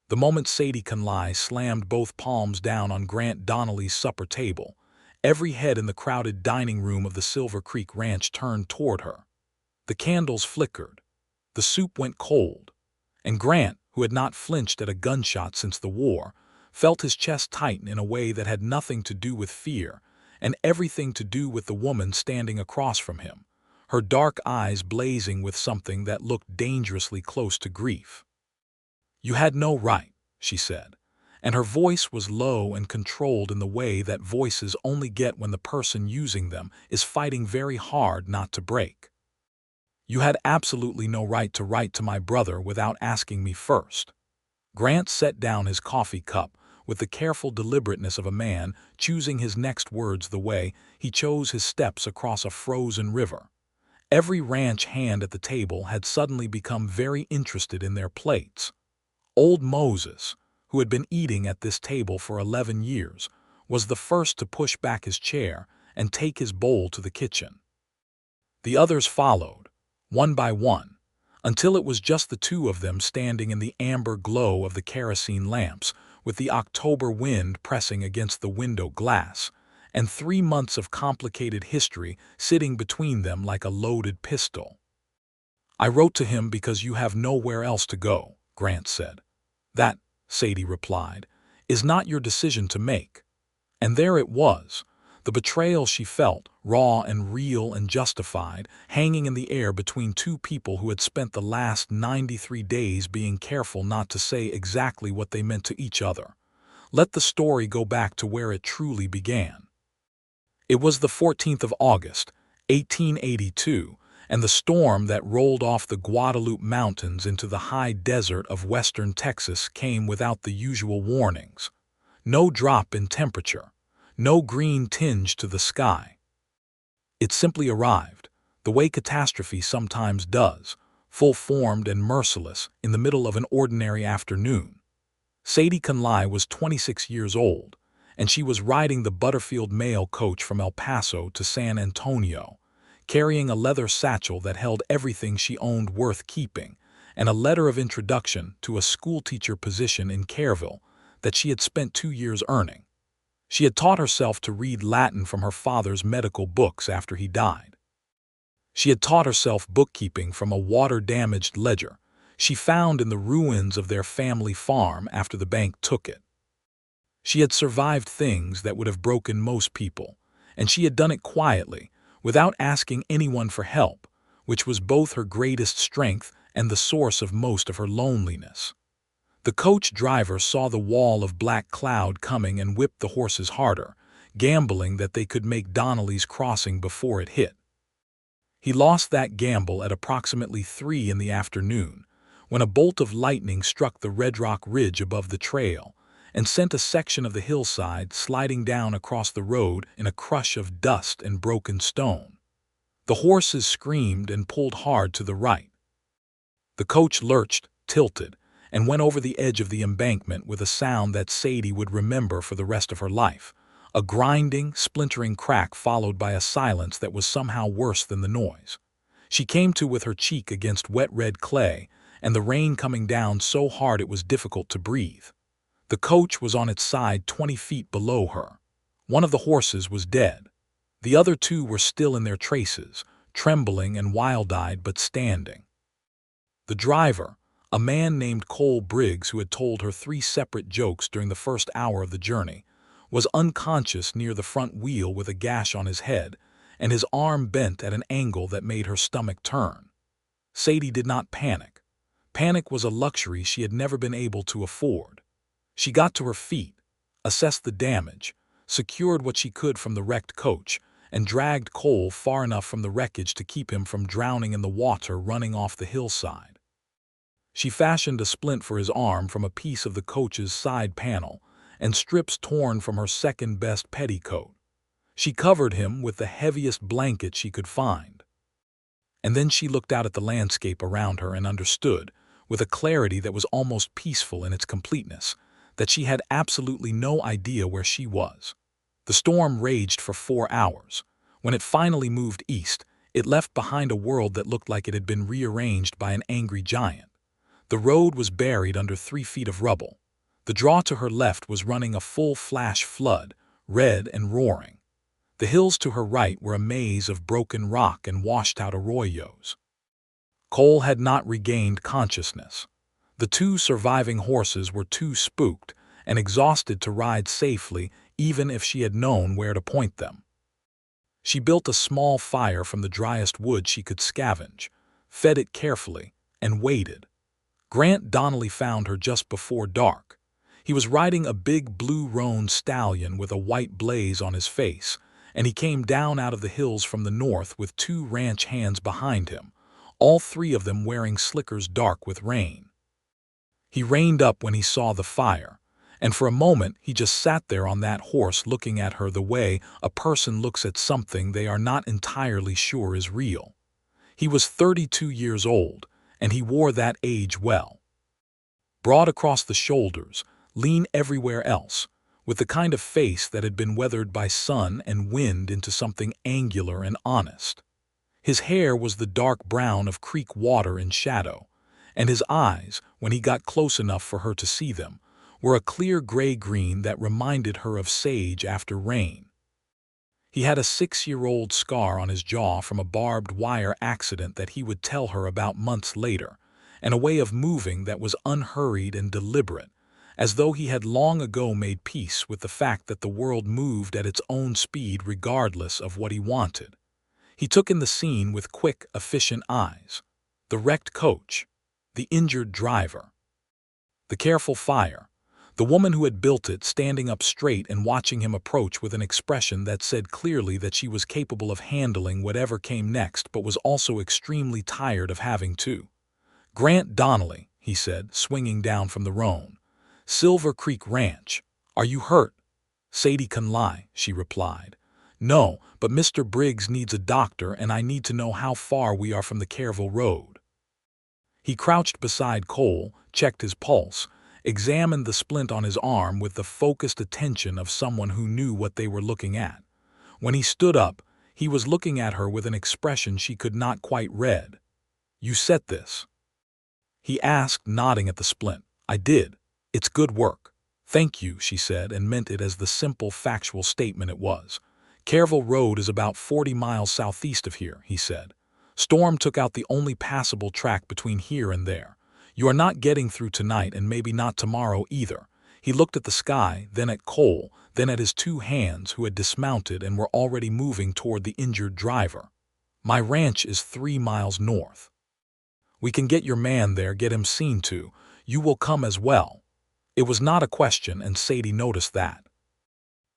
The moment Sadie Conley slammed both palms down on Grant Donnelly's supper table, every head in the crowded dining room of the Silver Creek Ranch turned toward her. The candles flickered, the soup went cold, and Grant, who had not flinched at a gunshot since the war, felt his chest tighten in a way that had nothing to do with fear and everything to do with the woman standing across from him, her dark eyes blazing with something that looked dangerously close to grief. "You had no right," she said, and her voice was low and controlled in the way that voices only get when the person using them is fighting very hard not to break. "You had absolutely no right to write to my brother without asking me first." Grant set down his coffee cup with the careful deliberateness of a man choosing his next words the way he chose his steps across a frozen river. Every ranch hand at the table had suddenly become very interested in their plates. Old Moses, who had been eating at this table for 11 years, was the first to push back his chair and take his bowl to the kitchen. The others followed, one by one, until it was just the two of them standing in the amber glow of the kerosene lamps, with the October wind pressing against the window glass, and 3 months of complicated history sitting between them like a loaded pistol. "I wrote to him because you have nowhere else to go," Grant said. "That," Sadie replied, "is not your decision to make." And there it was, the betrayal she felt, raw and real and justified, hanging in the air between two people who had spent the last 93 days being careful not to say exactly what they meant to each other. Let the story go back to where it truly began. It was the 14th of August, 1882, and the storm that rolled off the Guadalupe Mountains into the high desert of western Texas came without the usual warnings. No drop in temperature, no green tinge to the sky. It simply arrived, the way catastrophe sometimes does, full-formed and merciless in the middle of an ordinary afternoon. Sadie Conley was 26 years old, and she was riding the Butterfield mail coach from El Paso to San Antonio, carrying a leather satchel that held everything she owned worth keeping, and a letter of introduction to a schoolteacher position in Careville that she had spent 2 years earning. She had taught herself to read Latin from her father's medical books after he died. She had taught herself bookkeeping from a water-damaged ledger she found in the ruins of their family farm after the bank took it. She had survived things that would have broken most people, and she had done it quietly, without asking anyone for help, which was both her greatest strength and the source of most of her loneliness. The coach driver saw the wall of black cloud coming and whipped the horses harder, gambling that they could make Donnelly's crossing before it hit. He lost that gamble at approximately 3 in the afternoon, when a bolt of lightning struck the Red Rock Ridge above the trail and sent a section of the hillside sliding down across the road in a crush of dust and broken stone. The horses screamed and pulled hard to the right. The coach lurched, tilted, and went over the edge of the embankment with a sound that Sadie would remember for the rest of her life, a grinding, splintering crack followed by a silence that was somehow worse than the noise. She came to with her cheek against wet red clay, and the rain coming down so hard it was difficult to breathe. The coach was on its side 20 feet below her. One of the horses was dead. The other 2 were still in their traces, trembling and wild-eyed but standing. The driver, a man named Cole Briggs who had told her 3 separate jokes during the first hour of the journey, was unconscious near the front wheel with a gash on his head, and his arm bent at an angle that made her stomach turn. Sadie did not panic. Panic was a luxury she had never been able to afford. She got to her feet, assessed the damage, secured what she could from the wrecked coach, and dragged Cole far enough from the wreckage to keep him from drowning in the water running off the hillside. She fashioned a splint for his arm from a piece of the coach's side panel and strips torn from her second-best petticoat. She covered him with the heaviest blanket she could find. And then she looked out at the landscape around her and understood, with a clarity that was almost peaceful in its completeness, that she had absolutely no idea where she was. The storm raged for 4 hours. When it finally moved east, it left behind a world that looked like it had been rearranged by an angry giant. The road was buried under 3 feet of rubble. The draw to her left was running a full flash flood, red and roaring. The hills to her right were a maze of broken rock and washed-out arroyos. Cole had not regained consciousness. The 2 surviving horses were too spooked and exhausted to ride safely, even if she had known where to point them. She built a small fire from the driest wood she could scavenge, fed it carefully, and waited. Grant Donnelly found her just before dark. He was riding a big blue roan stallion with a white blaze on his face, and he came down out of the hills from the north with 2 ranch hands behind him, all 3 of them wearing slickers dark with rain. He reined up when he saw the fire, and for a moment he just sat there on that horse looking at her the way a person looks at something they are not entirely sure is real. He was 32 years old, and he wore that age well. Broad across the shoulders, lean everywhere else, with the kind of face that had been weathered by sun and wind into something angular and honest. His hair was the dark brown of creek water in shadow, and his eyes, when he got close enough for her to see them, were a clear gray-green that reminded her of sage after rain. He had a 6-year-old scar on his jaw from a barbed wire accident that he would tell her about months later, and a way of moving that was unhurried and deliberate, as though he had long ago made peace with the fact that the world moved at its own speed regardless of what he wanted. He took in the scene with quick, efficient eyes. The wrecked coach, the injured driver, the careful fire, the woman who had built it standing up straight and watching him approach with an expression that said clearly that she was capable of handling whatever came next but was also extremely tired of having to. "Grant Donnelly," he said, swinging down from the roan. "Silver Creek Ranch. Are you hurt?" "Sadie Conley," she replied. "No, but Mr. Briggs needs a doctor and I need to know how far we are from the Careville Road." He crouched beside Cole, checked his pulse, examined the splint on his arm with the focused attention of someone who knew what they were looking at. When he stood up, he was looking at her with an expression she could not quite read. "You set this?" he asked, nodding at the splint. "I did. It's good work." "Thank you," she said, and meant it as the simple, factual statement it was. "Careville Road is about 40 miles southeast of here," he said. "Storm took out the only passable track between here and there. You are not getting through tonight and maybe not tomorrow either." He looked at the sky, then at Cole, then at his 2 hands who had dismounted and were already moving toward the injured driver. "My ranch is 3 miles north. We can get your man there, get him seen to. You will come as well." It was not a question, and Sadie noticed that.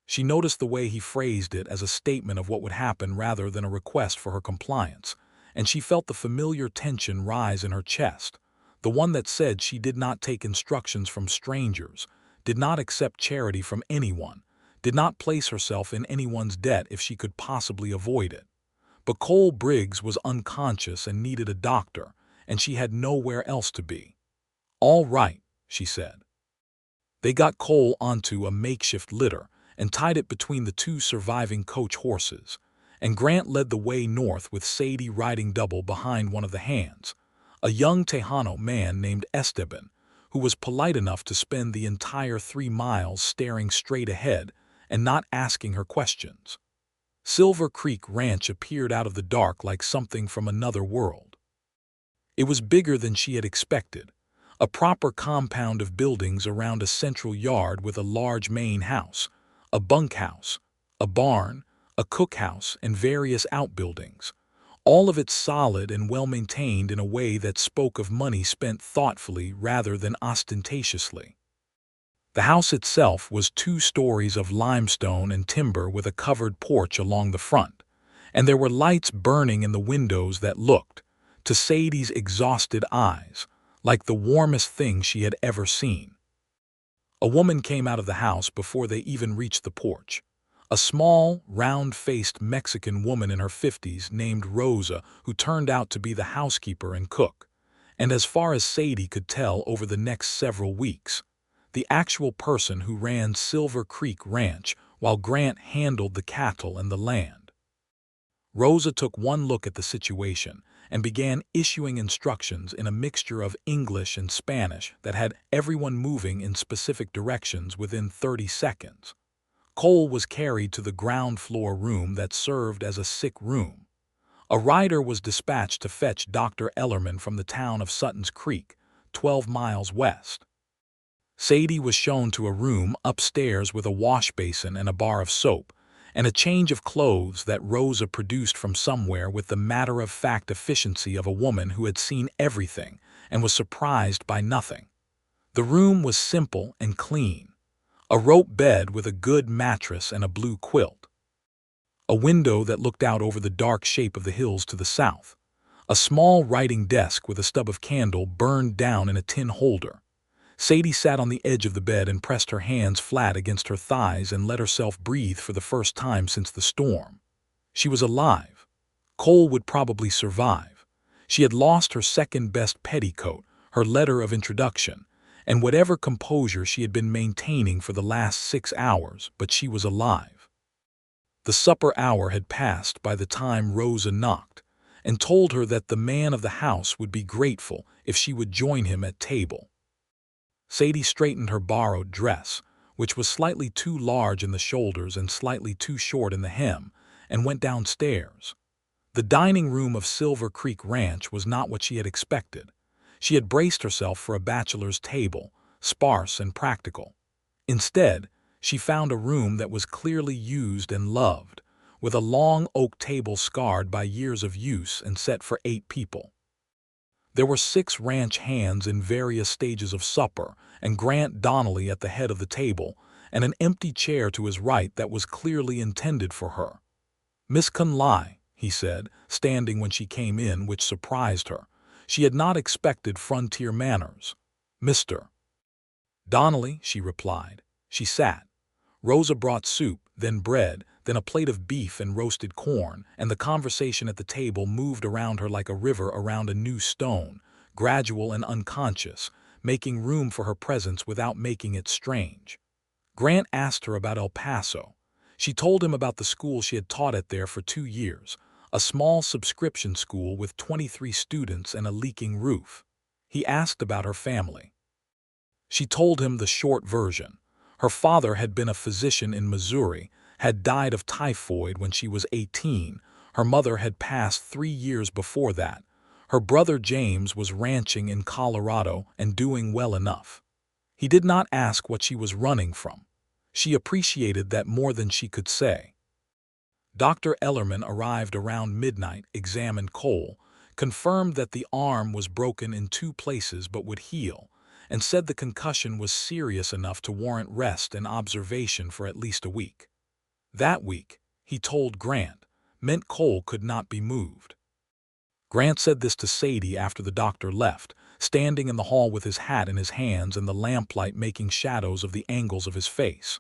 She noticed the way he phrased it as a statement of what would happen rather than a request for her compliance, and she felt the familiar tension rise in her chest, the one that said she did not take instructions from strangers, did not accept charity from anyone, did not place herself in anyone's debt if she could possibly avoid it. But Cole Briggs was unconscious and needed a doctor, and she had nowhere else to be. "All right," she said. They got Cole onto a makeshift litter and tied it between the 2 surviving coach horses, and Grant led the way north with Sadie riding double behind one of the hands, a young Tejano man named Esteban, who was polite enough to spend the entire 3 miles staring straight ahead and not asking her questions. Silver Creek Ranch appeared out of the dark like something from another world. It was bigger than she had expected, a proper compound of buildings around a central yard with a large main house, a bunkhouse, a barn, a cookhouse, and various outbuildings, all of it solid and well-maintained in a way that spoke of money spent thoughtfully rather than ostentatiously. The house itself was 2 stories of limestone and timber with a covered porch along the front, and there were lights burning in the windows that looked, to Sadie's exhausted eyes, like the warmest thing she had ever seen. A woman came out of the house before they even reached the porch. A small, round-faced Mexican woman in her 50s named Rosa, who turned out to be the housekeeper and cook, and as far as Sadie could tell over the next several weeks, the actual person who ran Silver Creek Ranch while Grant handled the cattle and the land. Rosa took one look at the situation and began issuing instructions in a mixture of English and Spanish that had everyone moving in specific directions within 30 seconds. Cole was carried to the ground floor room that served as a sick room. A rider was dispatched to fetch Dr. Ellerman from the town of Sutton's Creek, 12 miles west. Sadie was shown to a room upstairs with a wash basin and a bar of soap, and a change of clothes that Rosa produced from somewhere with the matter-of-fact efficiency of a woman who had seen everything and was surprised by nothing. The room was simple and clean. A rope bed with a good mattress and a blue quilt. A window that looked out over the dark shape of the hills to the south. A small writing desk with a stub of candle burned down in a tin holder. Sadie sat on the edge of the bed and pressed her hands flat against her thighs and let herself breathe for the first time since the storm. She was alive. Cole would probably survive. She had lost her second-best petticoat, her letter of introduction, and whatever composure she had been maintaining for the last 6 hours, but she was alive. The supper hour had passed by the time Rosa knocked, and told her that the man of the house would be grateful if she would join him at table. Sadie straightened her borrowed dress, which was slightly too large in the shoulders and slightly too short in the hem, and went downstairs. The dining room of Silver Creek Ranch was not what she had expected. She had braced herself for a bachelor's table, sparse and practical. Instead, she found a room that was clearly used and loved, with a long oak table scarred by years of use and set for 8 people. There were 6 ranch hands in various stages of supper, and Grant Donnelly at the head of the table, and an empty chair to his right that was clearly intended for her. "Miss Conley," he said, standing when she came in, which surprised her. She had not expected frontier manners. "Mr. Donnelly," she replied. She sat. Rosa brought soup, then bread, then a plate of beef and roasted corn, and the conversation at the table moved around her like a river around a new stone, gradual and unconscious, making room for her presence without making it strange. Grant asked her about El Paso. She told him about the school she had taught at there for 2 years, a small subscription school with 23 students and a leaking roof. He asked about her family. She told him the short version. Her father had been a physician in Missouri, had died of typhoid when she was 18. Her mother had passed 3 years before that. Her brother James was ranching in Colorado and doing well enough. He did not ask what she was running from. She appreciated that more than she could say. Dr. Ellerman arrived around midnight, examined Cole, confirmed that the arm was broken in 2 places but would heal, and said the concussion was serious enough to warrant rest and observation for at least a week. That week, he told Grant, meant Cole could not be moved. Grant said this to Sadie after the doctor left, standing in the hall with his hat in his hands and the lamplight making shadows of the angles of his face.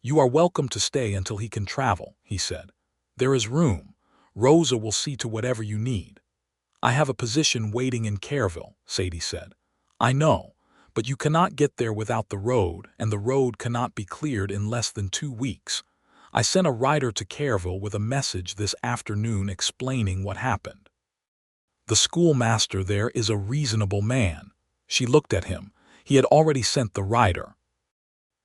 "You are welcome to stay until he can travel," he said. "There is room. Rosa will see to whatever you need." "I have a position waiting in Careville," Sadie said. "I know. But you cannot get there without the road, and the road cannot be cleared in less than 2 weeks. I sent a rider to Careville with a message this afternoon explaining what happened. The schoolmaster there is a reasonable man." She looked at him. He had already sent the rider.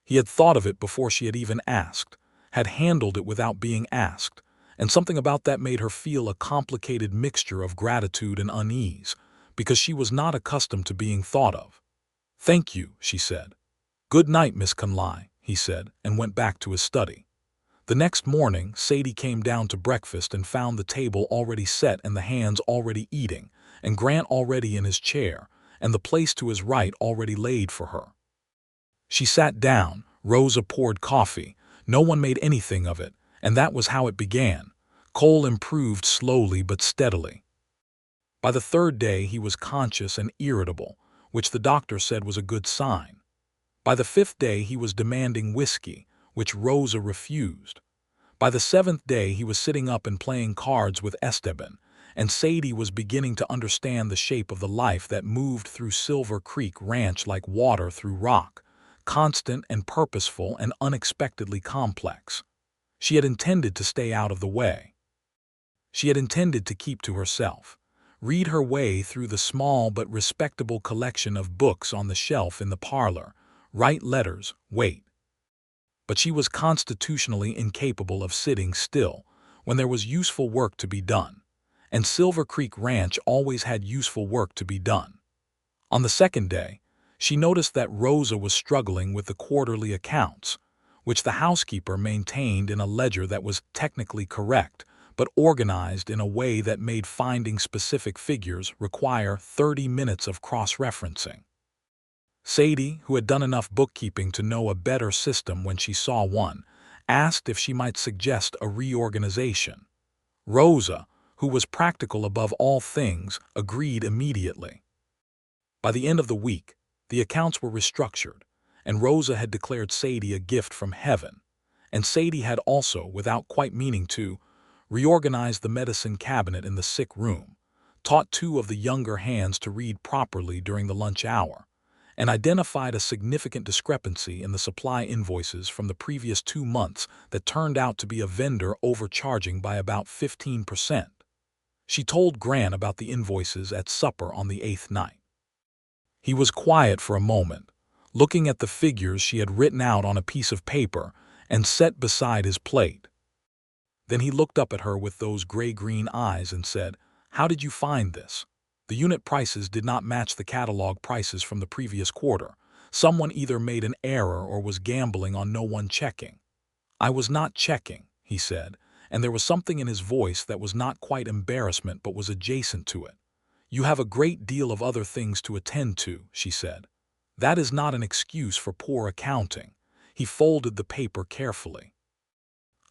He had thought of it before she had even asked, had handled it without being asked, and something about that made her feel a complicated mixture of gratitude and unease, because she was not accustomed to being thought of. "Thank you," she said. "Good night, Miss Conley," he said, and went back to his study. The next morning, Sadie came down to breakfast and found the table already set and the hands already eating, and Grant already in his chair, and the place to his right already laid for her. She sat down. Rosa poured coffee. No one made anything of it, and that was how it began. Cole improved slowly but steadily. By the 3rd day he was conscious and irritable, which the doctor said was a good sign. By the 5th day he was demanding whiskey, which Rosa refused. By the 7th day he was sitting up and playing cards with Esteban, and Sadie was beginning to understand the shape of the life that moved through Silver Creek Ranch like water through rock, constant and purposeful and unexpectedly complex. She had intended to stay out of the way. She had intended to keep to herself. read her way through the small but respectable collection of books on the shelf in the parlor, write letters, wait. But she was constitutionally incapable of sitting still when there was useful work to be done, and Silver Creek Ranch always had useful work to be done. On the second day, she noticed that Rosa was struggling with the quarterly accounts, which the housekeeper maintained in a ledger that was technically correct, but organized in a way that made finding specific figures require 30 minutes of cross-referencing. Sadie, who had done enough bookkeeping to know a better system when she saw one, asked if she might suggest a reorganization. Rosa, who was practical above all things, agreed immediately. By the end of the week, the accounts were restructured, and Rosa had declared Sadie a gift from heaven, and Sadie had also, without quite meaning to, reorganized the medicine cabinet in the sick room, taught two of the younger hands to read properly during the lunch hour, and identified a significant discrepancy in the supply invoices from the previous 2 months that turned out to be a vendor overcharging by about 15%. She told Grant about the invoices at supper on the 8th night. He was quiet for a moment, looking at the figures she had written out on a piece of paper and set beside his plate. Then he looked up at her with those gray-green eyes and said, "How did you find this?" The unit prices did not match the catalog prices from the previous quarter. Someone either made an error or was gambling on no one checking. "I was not checking," he said, and there was something in his voice that was not quite embarrassment but was adjacent to it. "You have a great deal of other things to attend to," she said. "That is not an excuse for poor accounting." He folded the paper carefully.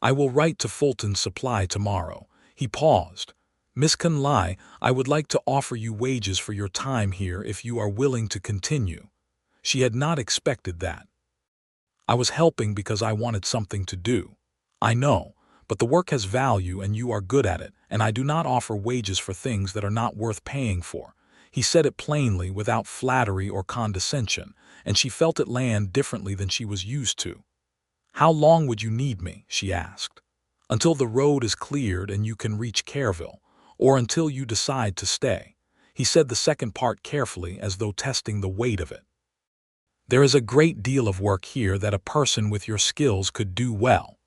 "I will write to Fulton's Supply tomorrow." He paused. "Miss Conley, I would like to offer you wages for your time here if you are willing to continue." She had not expected that. "I was helping because I wanted something to do." "I know, but the work has value and you are good at it, and I do not offer wages for things that are not worth paying for." He said it plainly, without flattery or condescension, and she felt it land differently than she was used to. "How long would you need me?" she asked. "Until the road is cleared and you can reach Careville, or until you decide to stay." He said the second part carefully, as though testing the weight of it. "There is a great deal of work here that a person with your skills could do well.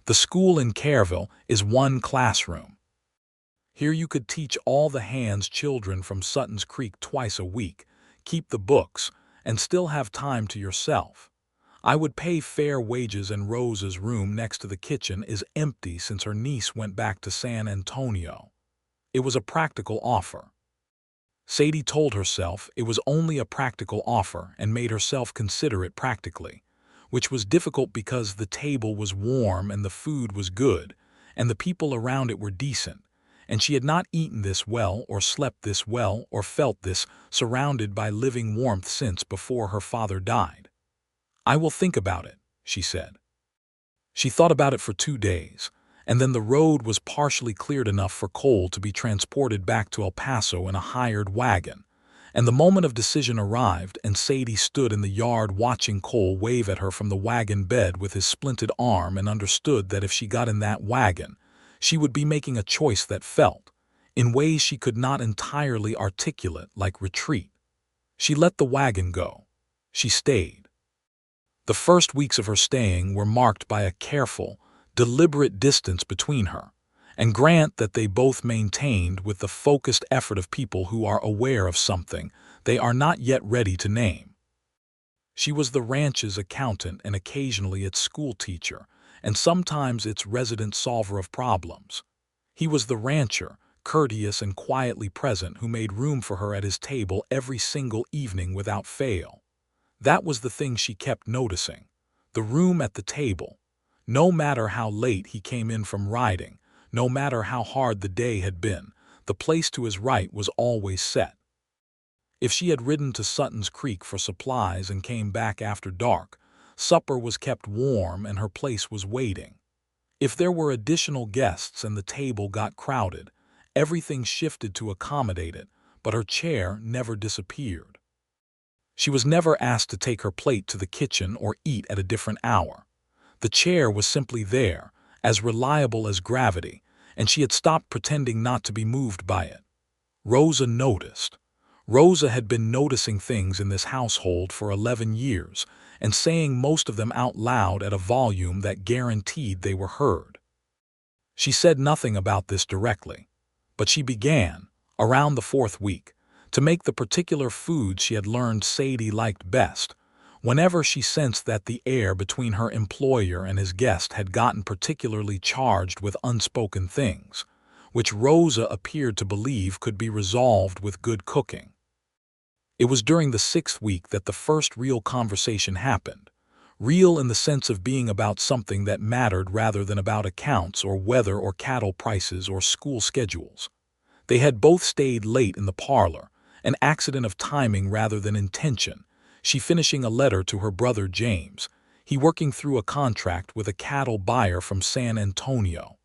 The school in Careville is one classroom. Here you could teach all the hands children from Sutton's Creek twice a week, keep the books, and still have time to yourself. I would pay fair wages, and Rosa's room next to the kitchen is empty since her niece went back to San Antonio." It was a practical offer. Sadie told herself it was only a practical offer and made herself consider it practically, which was difficult because the table was warm and the food was good, and the people around it were decent, and she had not eaten this well or slept this well or felt this surrounded by living warmth since before her father died. "I will think about it," she said. She thought about it for 2 days, and then the road was partially cleared enough for Cole to be transported back to El Paso in a hired wagon, and the moment of decision arrived, and Sadie stood in the yard watching Cole wave at her from the wagon bed with his splinted arm, and understood that if she got in that wagon, she would be making a choice that felt, in ways she could not entirely articulate, like retreat. She let the wagon go. She stayed. The first weeks of her staying were marked by a careful, deliberate distance between her and Grant that they both maintained with the focused effort of people who are aware of something they are not yet ready to name. She was the ranch's accountant and occasionally its school teacher, and sometimes its resident solver of problems. He was the rancher, courteous and quietly present, who made room for her at his table every single evening without fail. That was the thing she kept noticing, the room at the table. No matter how late he came in from riding, no matter how hard the day had been, the place to his right was always set. If she had ridden to Sutton's Creek for supplies and came back after dark, supper was kept warm and her place was waiting. If there were additional guests and the table got crowded, everything shifted to accommodate it, but her chair never disappeared. She was never asked to take her plate to the kitchen or eat at a different hour. The chair was simply there, as reliable as gravity, and she had stopped pretending not to be moved by it. Rosa noticed. Rosa had been noticing things in this household for 11 years and saying most of them out loud at a volume that guaranteed they were heard. She said nothing about this directly, but she began, around the 4th week, to make the particular foods she had learned Sadie liked best, whenever she sensed that the air between her employer and his guest had gotten particularly charged with unspoken things, which Rosa appeared to believe could be resolved with good cooking. It was during the 6th week that the first real conversation happened, real in the sense of being about something that mattered rather than about accounts or weather or cattle prices or school schedules. They had both stayed late in the parlor, an accident of timing rather than intention, she finishing a letter to her brother James, he working through a contract with a cattle buyer from San Antonio.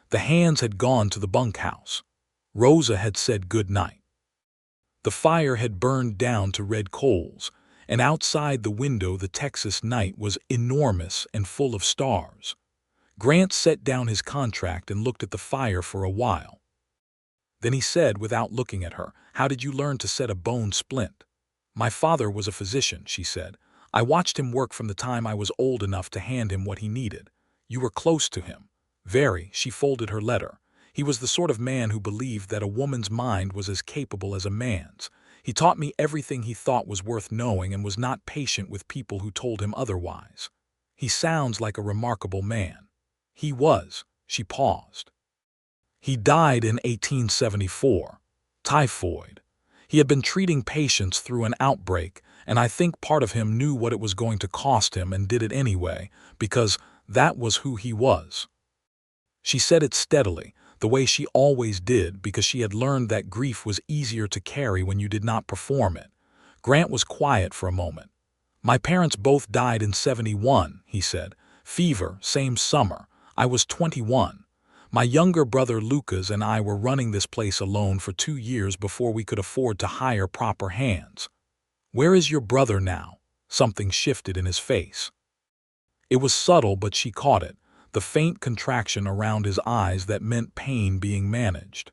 The hands had gone to the bunkhouse. Rosa had said good night. The fire had burned down to red coals, and outside the window the Texas night was enormous and full of stars. Grant set down his contract and looked at the fire for a while. Then he said, without looking at her, "How did you learn to set a bone splint?" "My father was a physician," she said. "I watched him work from the time I was old enough to hand him what he needed." "You were close to him." "Very." She folded her letter. "He was the sort of man who believed that a woman's mind was as capable as a man's. He taught me everything he thought was worth knowing and was not patient with people who told him otherwise." "He sounds like a remarkable man." "He was." She paused. "He died in 1874. Typhoid. He had been treating patients through an outbreak, and I think part of him knew what it was going to cost him and did it anyway, because that was who he was." She said it steadily, the way she always did, because she had learned that grief was easier to carry when you did not perform it. Grant was quiet for a moment. "My parents both died in 71, he said. "Fever, same summer. I was 21. My younger brother Lucas and I were running this place alone for 2 years before we could afford to hire proper hands." "Where is your brother now?" Something shifted in his face. It was subtle, but she caught it, the faint contraction around his eyes that meant pain being managed.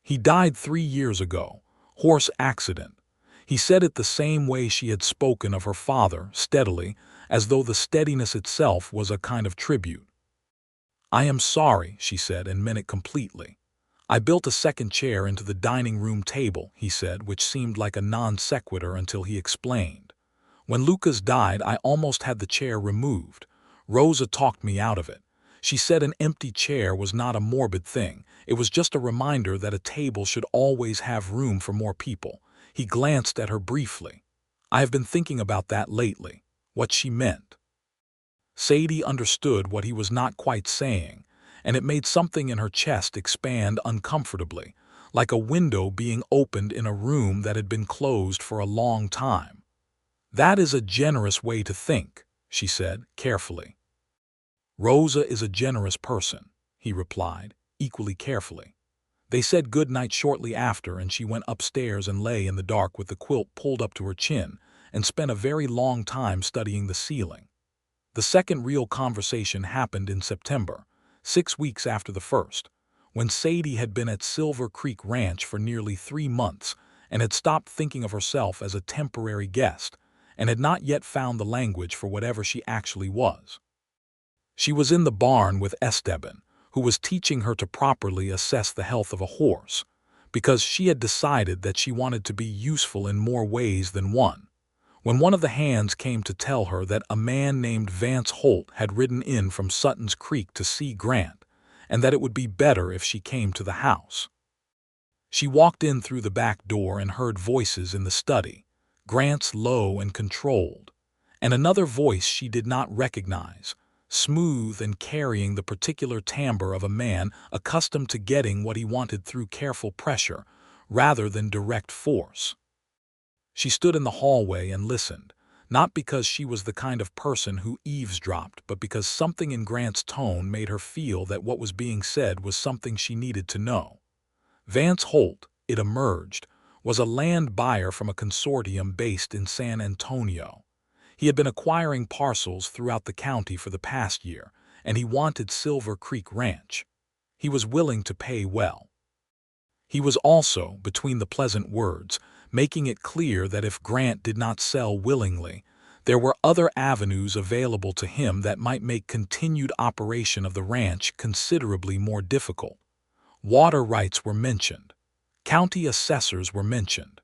"He died 3 years ago. Horse accident." He said it the same way she had spoken of her father, steadily, as though the steadiness itself was a kind of tribute. "I am sorry," she said, and meant it completely. "I built a second chair into the dining room table," he said, which seemed like a non sequitur until he explained. "When Lucas died, I almost had the chair removed. Rosa talked me out of it. She said an empty chair was not a morbid thing. It was just a reminder that a table should always have room for more people." He glanced at her briefly. "I have been thinking about that lately." What she meant. Sadie understood what he was not quite saying, and it made something in her chest expand uncomfortably, like a window being opened in a room that had been closed for a long time. "That is a generous way to think," she said, carefully. "Rosa is a generous person," he replied, equally carefully. They said good night shortly after, and she went upstairs and lay in the dark with the quilt pulled up to her chin and spent a very long time studying the ceiling. The second real conversation happened in September, 6 weeks after the first, when Sadie had been at Silver Creek Ranch for nearly 3 months and had stopped thinking of herself as a temporary guest and had not yet found the language for whatever she actually was. She was in the barn with Esteban, who was teaching her to properly assess the health of a horse, because she had decided that she wanted to be useful in more ways than one, when one of the hands came to tell her that a man named Vance Holt had ridden in from Sutton's Creek to see Grant, and that it would be better if she came to the house. She walked in through the back door and heard voices in the study, Grant's low and controlled, and another voice she did not recognize, smooth and carrying the particular timbre of a man accustomed to getting what he wanted through careful pressure rather than direct force. She stood in the hallway and listened, not because she was the kind of person who eavesdropped, but because something in Grant's tone made her feel that what was being said was something she needed to know. Vance Holt, it emerged, was a land buyer from a consortium based in San Antonio. He had been acquiring parcels throughout the county for the past year, and he wanted Silver Creek Ranch. He was willing to pay well. He was also, between the pleasant words, making it clear that if Grant did not sell willingly, there were other avenues available to him that might make continued operation of the ranch considerably more difficult. Water rights were mentioned. County assessors were mentioned.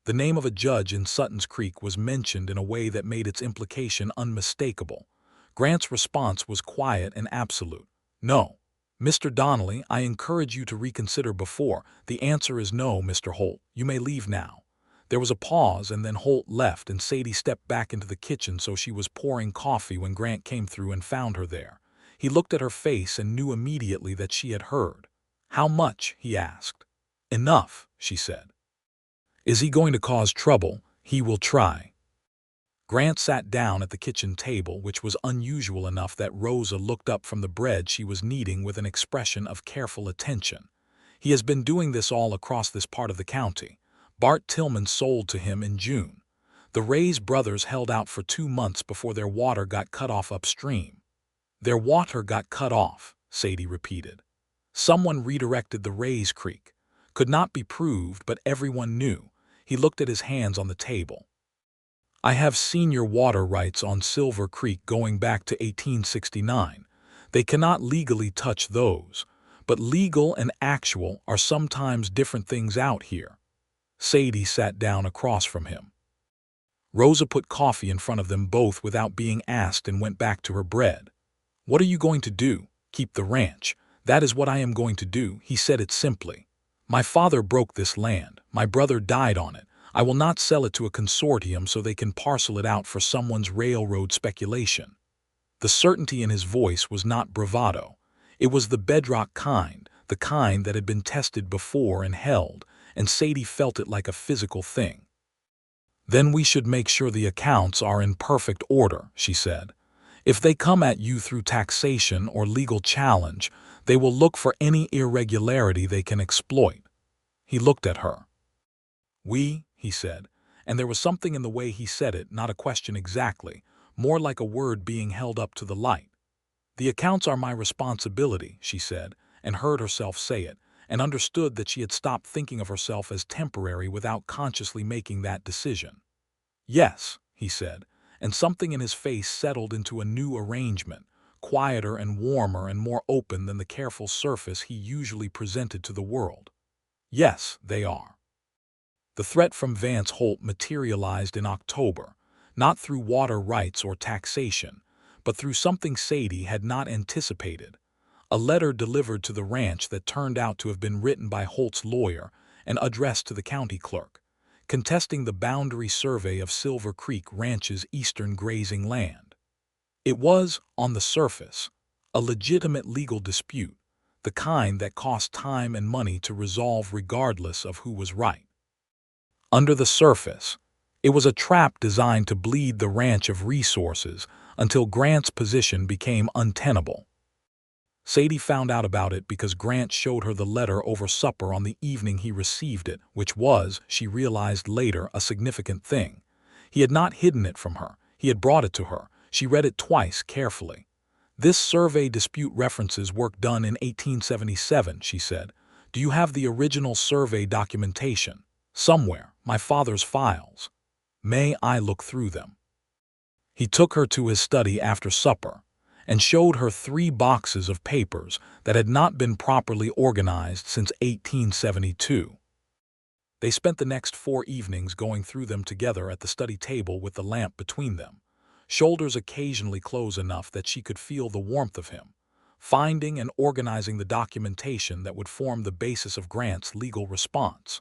The name of a judge in Sutton's Creek was mentioned in a way that made its implication unmistakable. Grant's response was quiet and absolute. "No. Mr. Donnelly, I encourage you to reconsider before. The answer is no, Mr. Holt. You may leave now." There was a pause, and then Holt left, and Sadie stepped back into the kitchen so she was pouring coffee when Grant came through and found her there. He looked at her face and knew immediately that she had heard. "How much?" he asked. "Enough," she said. "Is he going to cause trouble?" "He will try." Grant sat down at the kitchen table, which was unusual enough that Rosa looked up from the bread she was kneading with an expression of careful attention. "He has been doing this all across this part of the county. Bart Tillman sold to him in June. The Ray's brothers held out for 2 months before their water got cut off upstream." "Their water got cut off," Sadie repeated. "Someone redirected the Ray's Creek. Could not be proved, but everyone knew." He looked at his hands on the table. "I have senior water rights on Silver Creek going back to 1869. They cannot legally touch those, but legal and actual are sometimes different things out here." Sadie sat down across from him. Rosa put coffee in front of them both without being asked and went back to her bread. "What are you going to do? Keep the ranch?" "That is what I am going to do." He said it simply. "My father broke this land. My brother died on it. I will not sell it to a consortium so they can parcel it out for someone's railroad speculation." The certainty in his voice was not bravado. It was the bedrock kind, the kind that had been tested before and held, and Sadie felt it like a physical thing. "Then we should make sure the accounts are in perfect order," she said. "If they come at you through taxation or legal challenge, they will look for any irregularity they can exploit." He looked at her. "We," he said, and there was something in the way he said it, not a question exactly, more like a word being held up to the light. "The accounts are my responsibility," she said, and heard herself say it, and understood that she had stopped thinking of herself as temporary without consciously making that decision. "Yes," he said, and something in his face settled into a new arrangement, quieter and warmer and more open than the careful surface he usually presented to the world. "Yes, they are." The threat from Vance Holt materialized in October, not through water rights or taxation, but through something Sadie had not anticipated. A letter delivered to the ranch that turned out to have been written by Holt's lawyer and addressed to the county clerk, contesting the boundary survey of Silver Creek Ranch's eastern grazing land. It was, on the surface, a legitimate legal dispute, the kind that cost time and money to resolve regardless of who was right. Under the surface, it was a trap designed to bleed the ranch of resources until Grant's position became untenable. Sadie found out about it because Grant showed her the letter over supper on the evening he received it, which was, she realized later, a significant thing. He had not hidden it from her. He had brought it to her. She read it twice carefully. "This survey dispute references work done in 1877, she said. "Do you have the original survey documentation?" "Somewhere. My father's files." "May I look through them?" He took her to his study after supper and showed her 3 boxes of papers that had not been properly organized since 1872. They spent the next 4 evenings going through them together at the study table with the lamp between them, shoulders occasionally close enough that she could feel the warmth of him, finding and organizing the documentation that would form the basis of Grant's legal response.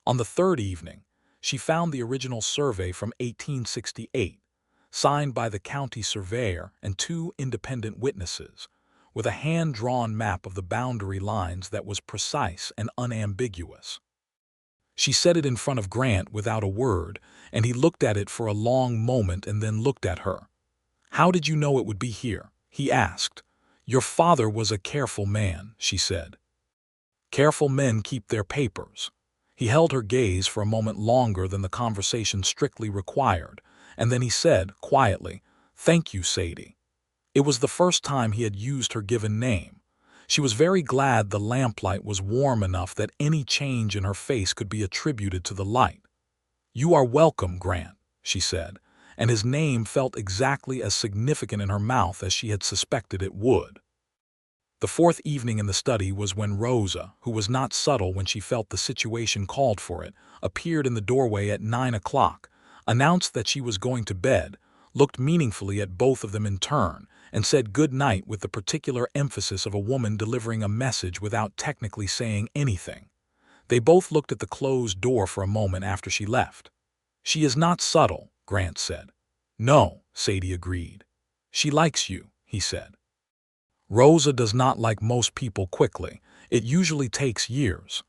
On the 3rd evening, she found the original survey from 1868, signed by the county surveyor and 2 independent witnesses, with a hand-drawn map of the boundary lines that was precise and unambiguous. She set it in front of Grant without a word, and he looked at it for a long moment and then looked at her. "How did you know it would be here?" he asked. "Your father was a careful man," she said. "Careful men keep their papers." He held her gaze for a moment longer than the conversation strictly required, and then he said, quietly, "Thank you, Sadie." It was the first time he had used her given name. She was very glad the lamplight was warm enough that any change in her face could be attributed to the light. "You are welcome, Grant," she said, and his name felt exactly as significant in her mouth as she had suspected it would. The fourth evening in the study was when Rosa, who was not subtle when she felt the situation called for it, appeared in the doorway at 9 o'clock, announced that she was going to bed, looked meaningfully at both of them in turn, and said good night with the particular emphasis of a woman delivering a message without technically saying anything. They both looked at the closed door for a moment after she left. "She is not subtle," Grant said. "No," Sadie agreed. "She likes you," he said. "Rosa does not like most people quickly. It usually takes years.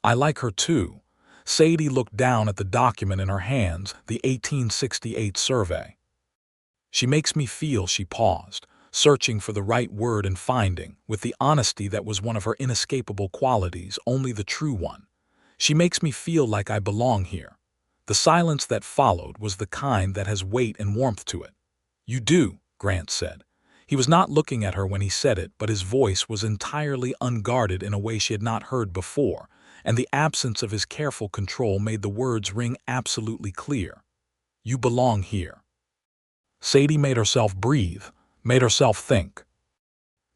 I like her too." Sadie looked down at the document in her hands, the 1868 survey. "She makes me feel," she paused, searching for the right word and finding, with the honesty that was one of her inescapable qualities, only the true one. "She makes me feel like I belong here." The silence that followed was the kind that has weight and warmth to it. "You do," Grant said. He was not looking at her when he said it, but his voice was entirely unguarded in a way she had not heard before, and the absence of his careful control made the words ring absolutely clear. "You belong here." Sadie made herself breathe, made herself think,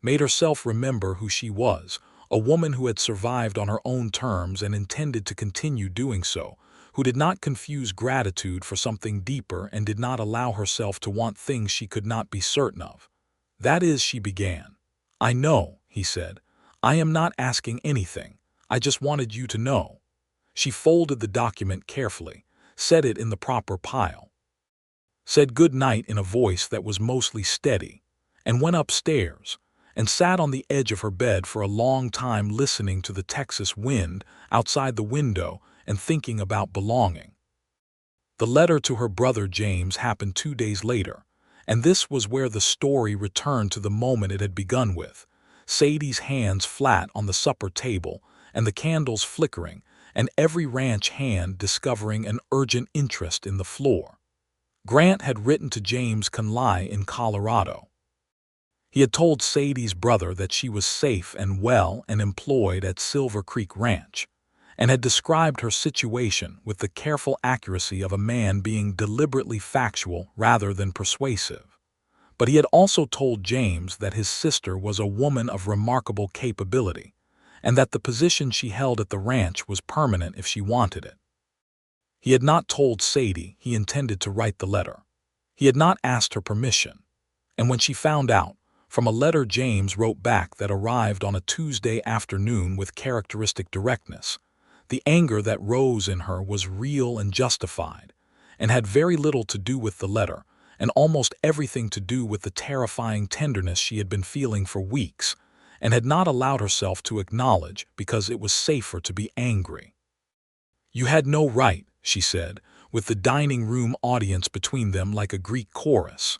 made herself remember who she was, a woman who had survived on her own terms and intended to continue doing so, who did not confuse gratitude for something deeper and did not allow herself to want things she could not be certain of. "That is," she began. "I know," he said. "I am not asking anything. I just wanted you to know." She folded the document carefully, set it in the proper pile, said good night in a voice that was mostly steady, and went upstairs, and sat on the edge of her bed for a long time listening to the Texas wind outside the window and thinking about belonging. The letter to her brother James happened 2 days later, and this was where the story returned to the moment it had begun with, Sadie's hands flat on the supper table and the candles flickering, and every ranch hand discovering an urgent interest in the floor. Grant had written to James Conley in Colorado. He had told Sadie's brother that she was safe and well and employed at Silver Creek Ranch, and had described her situation with the careful accuracy of a man being deliberately factual rather than persuasive. But he had also told James that his sister was a woman of remarkable capability, and that the position she held at the ranch was permanent if she wanted it. He had not told Sadie he intended to write the letter. He had not asked her permission, and when she found out, from a letter James wrote back that arrived on a Tuesday afternoon with characteristic directness, the anger that rose in her was real and justified, and had very little to do with the letter, and almost everything to do with the terrifying tenderness she had been feeling for weeks, and had not allowed herself to acknowledge because it was safer to be angry. "You had no right," she said, with the dining room audience between them like a Greek chorus.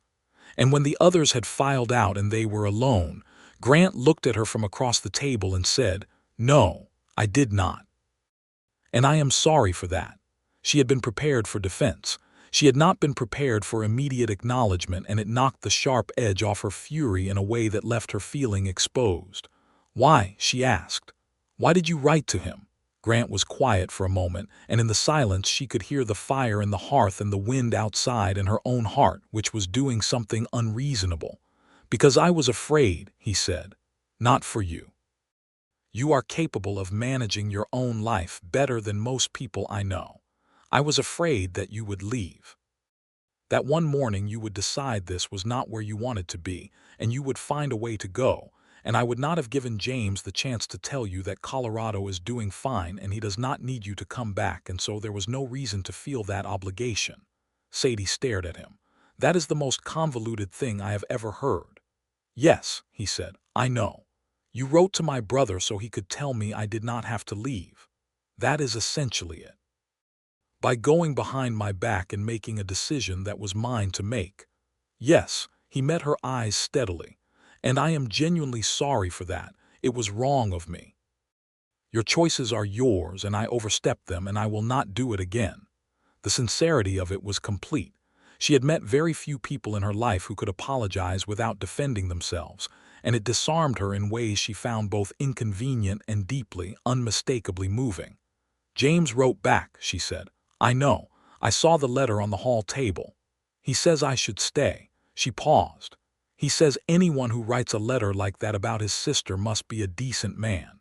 And when the others had filed out and they were alone, Grant looked at her from across the table and said, "No, I did not. And I am sorry for that." She had been prepared for defense. She had not been prepared for immediate acknowledgement, and it knocked the sharp edge off her fury in a way that left her feeling exposed. "Why?" she asked. "Why did you write to him?" Grant was quiet for a moment, and in the silence she could hear the fire in the hearth and the wind outside in her own heart, which was doing something unreasonable. "Because I was afraid," he said. "Not for you. You are capable of managing your own life better than most people I know. I was afraid that you would leave. That one morning you would decide this was not where you wanted to be, and you would find a way to go, and I would not have given James the chance to tell you that Colorado is doing fine and he does not need you to come back, and so there was no reason to feel that obligation." Sadie stared at him. "That is the most convoluted thing I have ever heard." "Yes," he said, "I know. You wrote to my brother so he could tell me I did not have to leave. That is essentially it. By going behind my back and making a decision that was mine to make." "Yes," he met her eyes steadily, "and I am genuinely sorry for that. It was wrong of me. Your choices are yours, and I overstepped them, and I will not do it again." The sincerity of it was complete. She had met very few people in her life who could apologize without defending themselves, and it disarmed her in ways she found both inconvenient and deeply, unmistakably moving. "James wrote back," she said. "I know. I saw the letter on the hall table. He says I should stay." She paused. "He says anyone who writes a letter like that about his sister must be a decent man."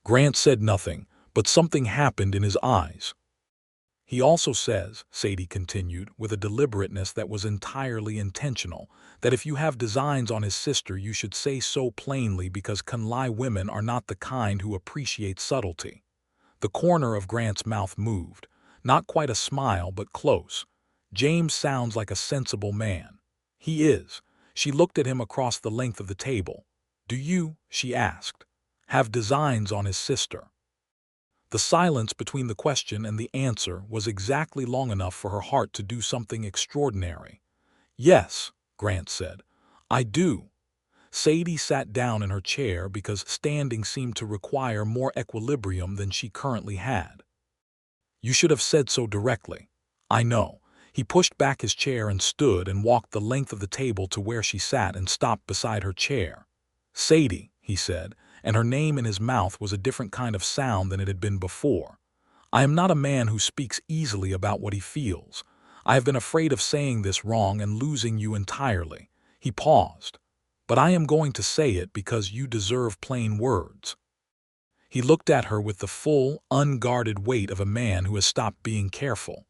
Grant said nothing, but something happened in his eyes. "He also says," Sadie continued, with a deliberateness that was entirely intentional, "that if you have designs on his sister you should say so plainly, because Conley women are not the kind who appreciate subtlety." The corner of Grant's mouth moved. Not quite a smile, but close. "James sounds like a sensible man." "He is." She looked at him across the length of the table. "Do you," she asked, "have designs on his sister?" The silence between the question and the answer was exactly long enough for her heart to do something extraordinary. "Yes," Grant said, "I do." Sadie sat down in her chair because standing seemed to require more equilibrium than she currently had. "You should have said so directly." "I know." He pushed back his chair and stood and walked the length of the table to where she sat and stopped beside her chair. "Sadie," he said, and her name in his mouth was a different kind of sound than it had been before. "I am not a man who speaks easily about what he feels. I have been afraid of saying this wrong and losing you entirely." He paused. "But I am going to say it because you deserve plain words." He looked at her with the full, unguarded weight of a man who has stopped being careful.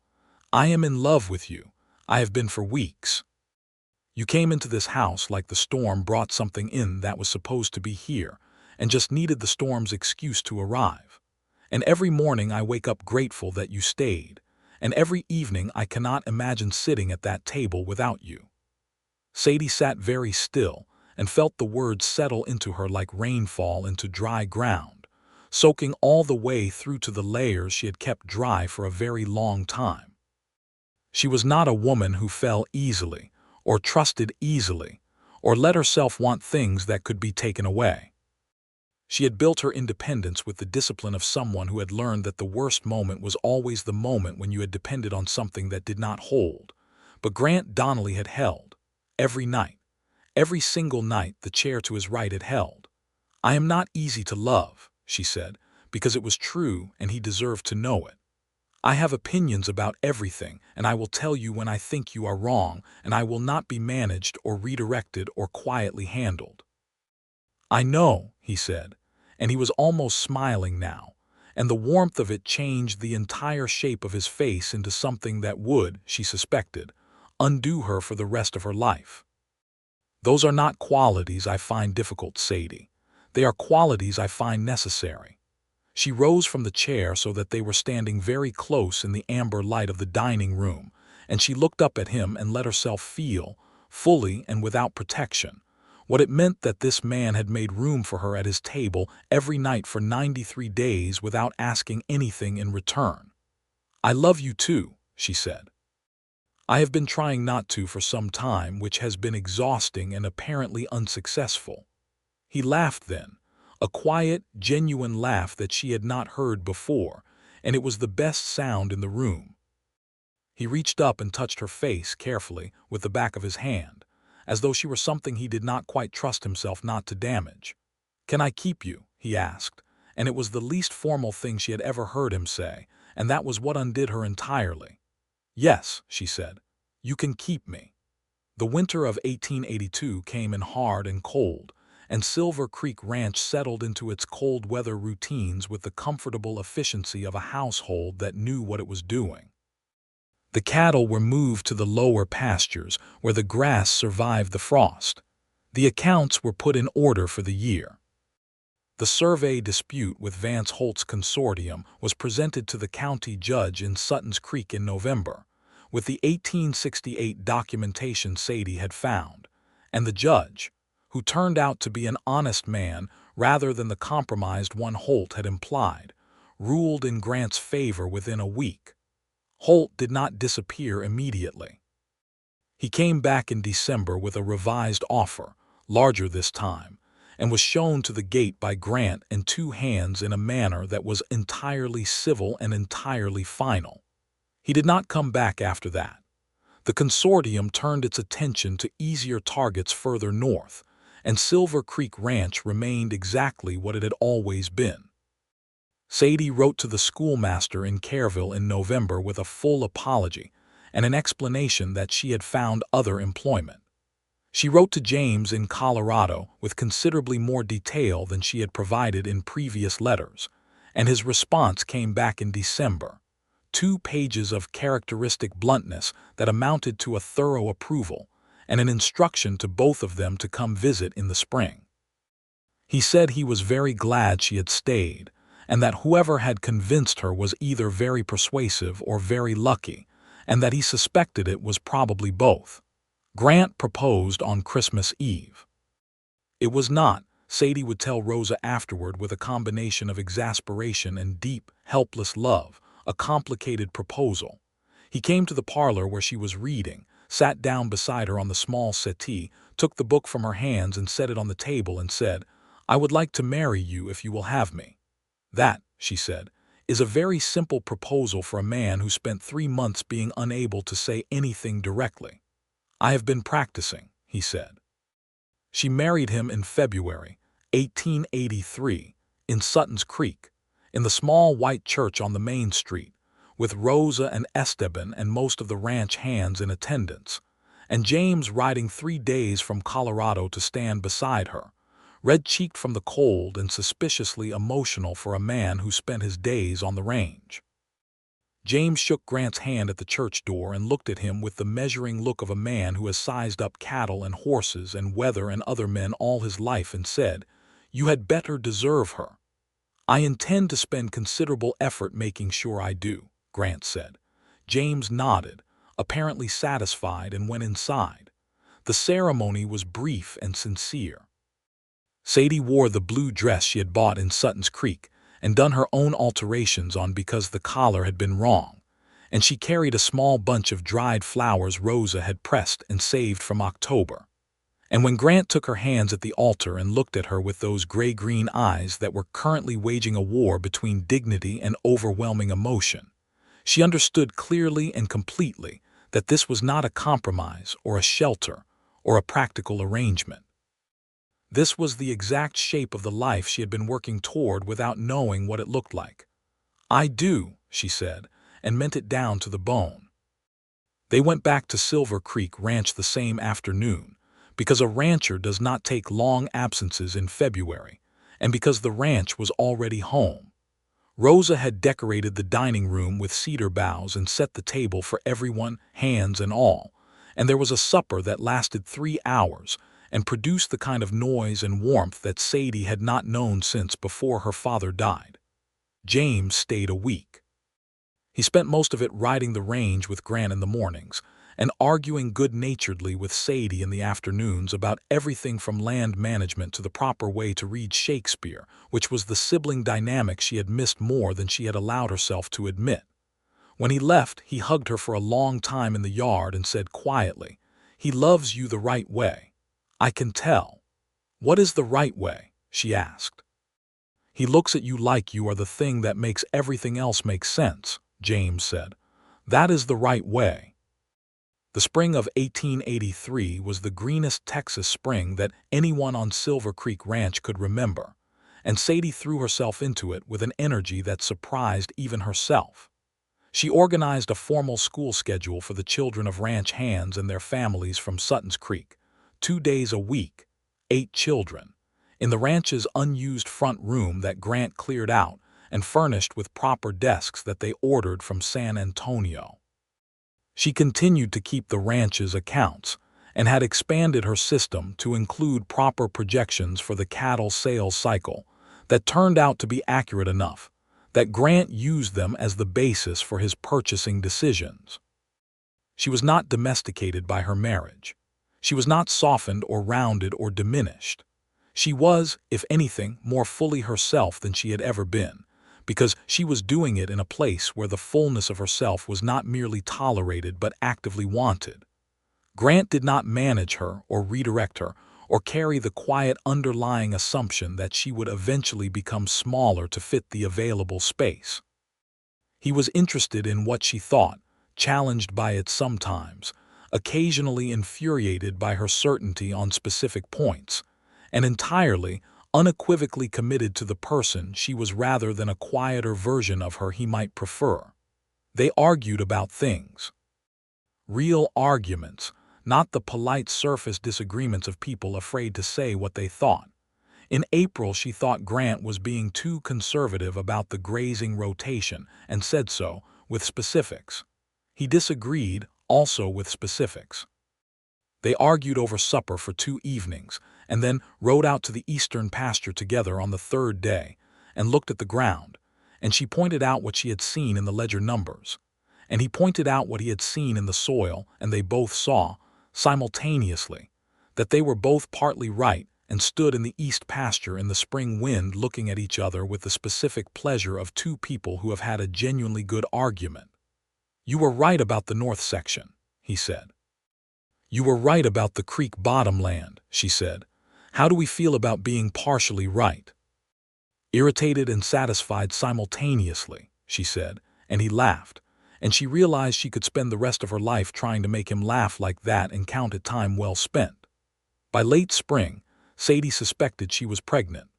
"I am in love with you. I have been for weeks. You came into this house like the storm brought something in that was supposed to be here, and just needed the storm's excuse to arrive. And every morning I wake up grateful that you stayed, and every evening I cannot imagine sitting at that table without you." Sadie sat very still and felt the words settle into her like rainfall into dry ground, soaking all the way through to the layers she had kept dry for a very long time. She was not a woman who fell easily, or trusted easily, or let herself want things that could be taken away. She had built her independence with the discipline of someone who had learned that the worst moment was always the moment when you had depended on something that did not hold. But Grant Donnelly had held. Every night. Every single night the chair to his right had held. "I am not easy to love," she said, because it was true and he deserved to know it. "I have opinions about everything, and I will tell you when I think you are wrong, and I will not be managed or redirected or quietly handled." "I know," he said, and he was almost smiling now, and the warmth of it changed the entire shape of his face into something that would, she suspected, undo her for the rest of her life. "Those are not qualities I find difficult, Sadie. They are qualities I find necessary." She rose from the chair so that they were standing very close in the amber light of the dining room, and she looked up at him and let herself feel, fully and without protection, what it meant that this man had made room for her at his table every night for 93 days without asking anything in return. "I love you too," she said. "I have been trying not to for some time, which has been exhausting and apparently unsuccessful." He laughed then, a quiet, genuine laugh that she had not heard before, and it was the best sound in the room. He reached up and touched her face carefully with the back of his hand, as though she were something he did not quite trust himself not to damage. "Can I keep you?" he asked, and it was the least formal thing she had ever heard him say, and that was what undid her entirely. "Yes," she said, "you can keep me." The winter of 1882 came in hard and cold, and Silver Creek Ranch settled into its cold weather routines with the comfortable efficiency of a household that knew what it was doing. The cattle were moved to the lower pastures where the grass survived the frost. The accounts were put in order for the year. The survey dispute with Vance Holt's consortium was presented to the county judge in Sutton's Creek in November, with the 1868 documentation Sadie had found, and the judge, who turned out to be an honest man rather than the compromised one Holt had implied, ruled in Grant's favor within a week. Holt did not disappear immediately. He came back in December with a revised offer, larger this time, and was shown to the gate by Grant and two hands in a manner that was entirely civil and entirely final. He did not come back after that. The consortium turned its attention to easier targets further north, and Silver Creek Ranch remained exactly what it had always been. Sadie wrote to the schoolmaster in Careville in November with a full apology and an explanation that she had found other employment. She wrote to James in Colorado with considerably more detail than she had provided in previous letters, and his response came back in December. 2 pages of characteristic bluntness that amounted to a thorough approval, and an instruction to both of them to come visit in the spring. He said he was very glad she had stayed, and that whoever had convinced her was either very persuasive or very lucky, and that he suspected it was probably both. Grant proposed on Christmas Eve. It was not, Sadie would tell Rosa afterward with a combination of exasperation and deep, helpless love, a complicated proposal. He came to the parlor where she was reading, sat down beside her on the small settee, took the book from her hands and set it on the table and said, "I would like to marry you if you will have me." "That," she said, "is a very simple proposal for a man who spent 3 months being unable to say anything directly." "I have been practicing," he said. She married him in February 1883 in Sutton's Creek, in the small white church on the main street, with Rosa and Esteban and most of the ranch hands in attendance, and James riding 3 days from Colorado to stand beside her, red-cheeked from the cold and suspiciously emotional for a man who spent his days on the range. James shook Grant's hand at the church door and looked at him with the measuring look of a man who has sized up cattle and horses and weather and other men all his life and said, "You had better deserve her." "I intend to spend considerable effort making sure I do," Grant said. James nodded, apparently satisfied, and went inside. The ceremony was brief and sincere. Sadie wore the blue dress she had bought in Sutton's Creek and done her own alterations on because the collar had been wrong, and she carried a small bunch of dried flowers Rosa had pressed and saved from October. And when Grant took her hands at the altar and looked at her with those gray-green eyes that were currently waging a war between dignity and overwhelming emotion, she understood clearly and completely that this was not a compromise or a shelter or a practical arrangement. This was the exact shape of the life she had been working toward without knowing what it looked like. "I do," she said, and meant it down to the bone. They went back to Silver Creek Ranch the same afternoon, because a rancher does not take long absences in February, and because the ranch was already home. Rosa had decorated the dining room with cedar boughs and set the table for everyone, hands and all, and there was a supper that lasted 3 hours, and produced the kind of noise and warmth that Sadie had not known since before her father died. James stayed a week. He spent most of it riding the range with Grant in the mornings, and arguing good-naturedly with Sadie in the afternoons about everything from land management to the proper way to read Shakespeare, which was the sibling dynamic she had missed more than she had allowed herself to admit. When he left, he hugged her for a long time in the yard and said quietly, "He loves you the right way. I can tell." "What is the right way?" she asked. "He looks at you like you are the thing that makes everything else make sense," James said. "That is the right way." The spring of 1883 was the greenest Texas spring that anyone on Silver Creek Ranch could remember, and Sadie threw herself into it with an energy that surprised even herself. She organized a formal school schedule for the children of ranch hands and their families from Sutton's Creek, 2 days a week, 8 children, in the ranch's unused front room that Grant cleared out and furnished with proper desks that they ordered from San Antonio. She continued to keep the ranch's accounts and had expanded her system to include proper projections for the cattle sales cycle that turned out to be accurate enough that Grant used them as the basis for his purchasing decisions. She was not domesticated by her marriage. She was not softened or rounded or diminished. She was, if anything, more fully herself than she had ever been, because she was doing it in a place where the fullness of herself was not merely tolerated but actively wanted. Grant did not manage her or redirect her or carry the quiet underlying assumption that she would eventually become smaller to fit the available space. He was interested in what she thought, challenged by it sometimes, occasionally infuriated by her certainty on specific points, and entirely, unequivocally committed to the person she was rather than a quieter version of her he might prefer. They argued about things. Real arguments, not the polite surface disagreements of people afraid to say what they thought. In April, she thought Grant was being too conservative about the grazing rotation and said so, with specifics. He disagreed, also with specifics. They argued over supper for 2 evenings, and then rode out to the eastern pasture together on the 3rd day, and looked at the ground, and she pointed out what she had seen in the ledger numbers, and he pointed out what he had seen in the soil, and they both saw, simultaneously, that they were both partly right, and stood in the east pasture in the spring wind looking at each other with the specific pleasure of 2 people who have had a genuinely good argument. "You were right about the north section," he said. "You were right about the creek bottom land," she said. "How do we feel about being partially right?" "Irritated and satisfied simultaneously," she said, and he laughed, and she realized she could spend the rest of her life trying to make him laugh like that and count it time well spent. By late spring, Sadie suspected she was pregnant.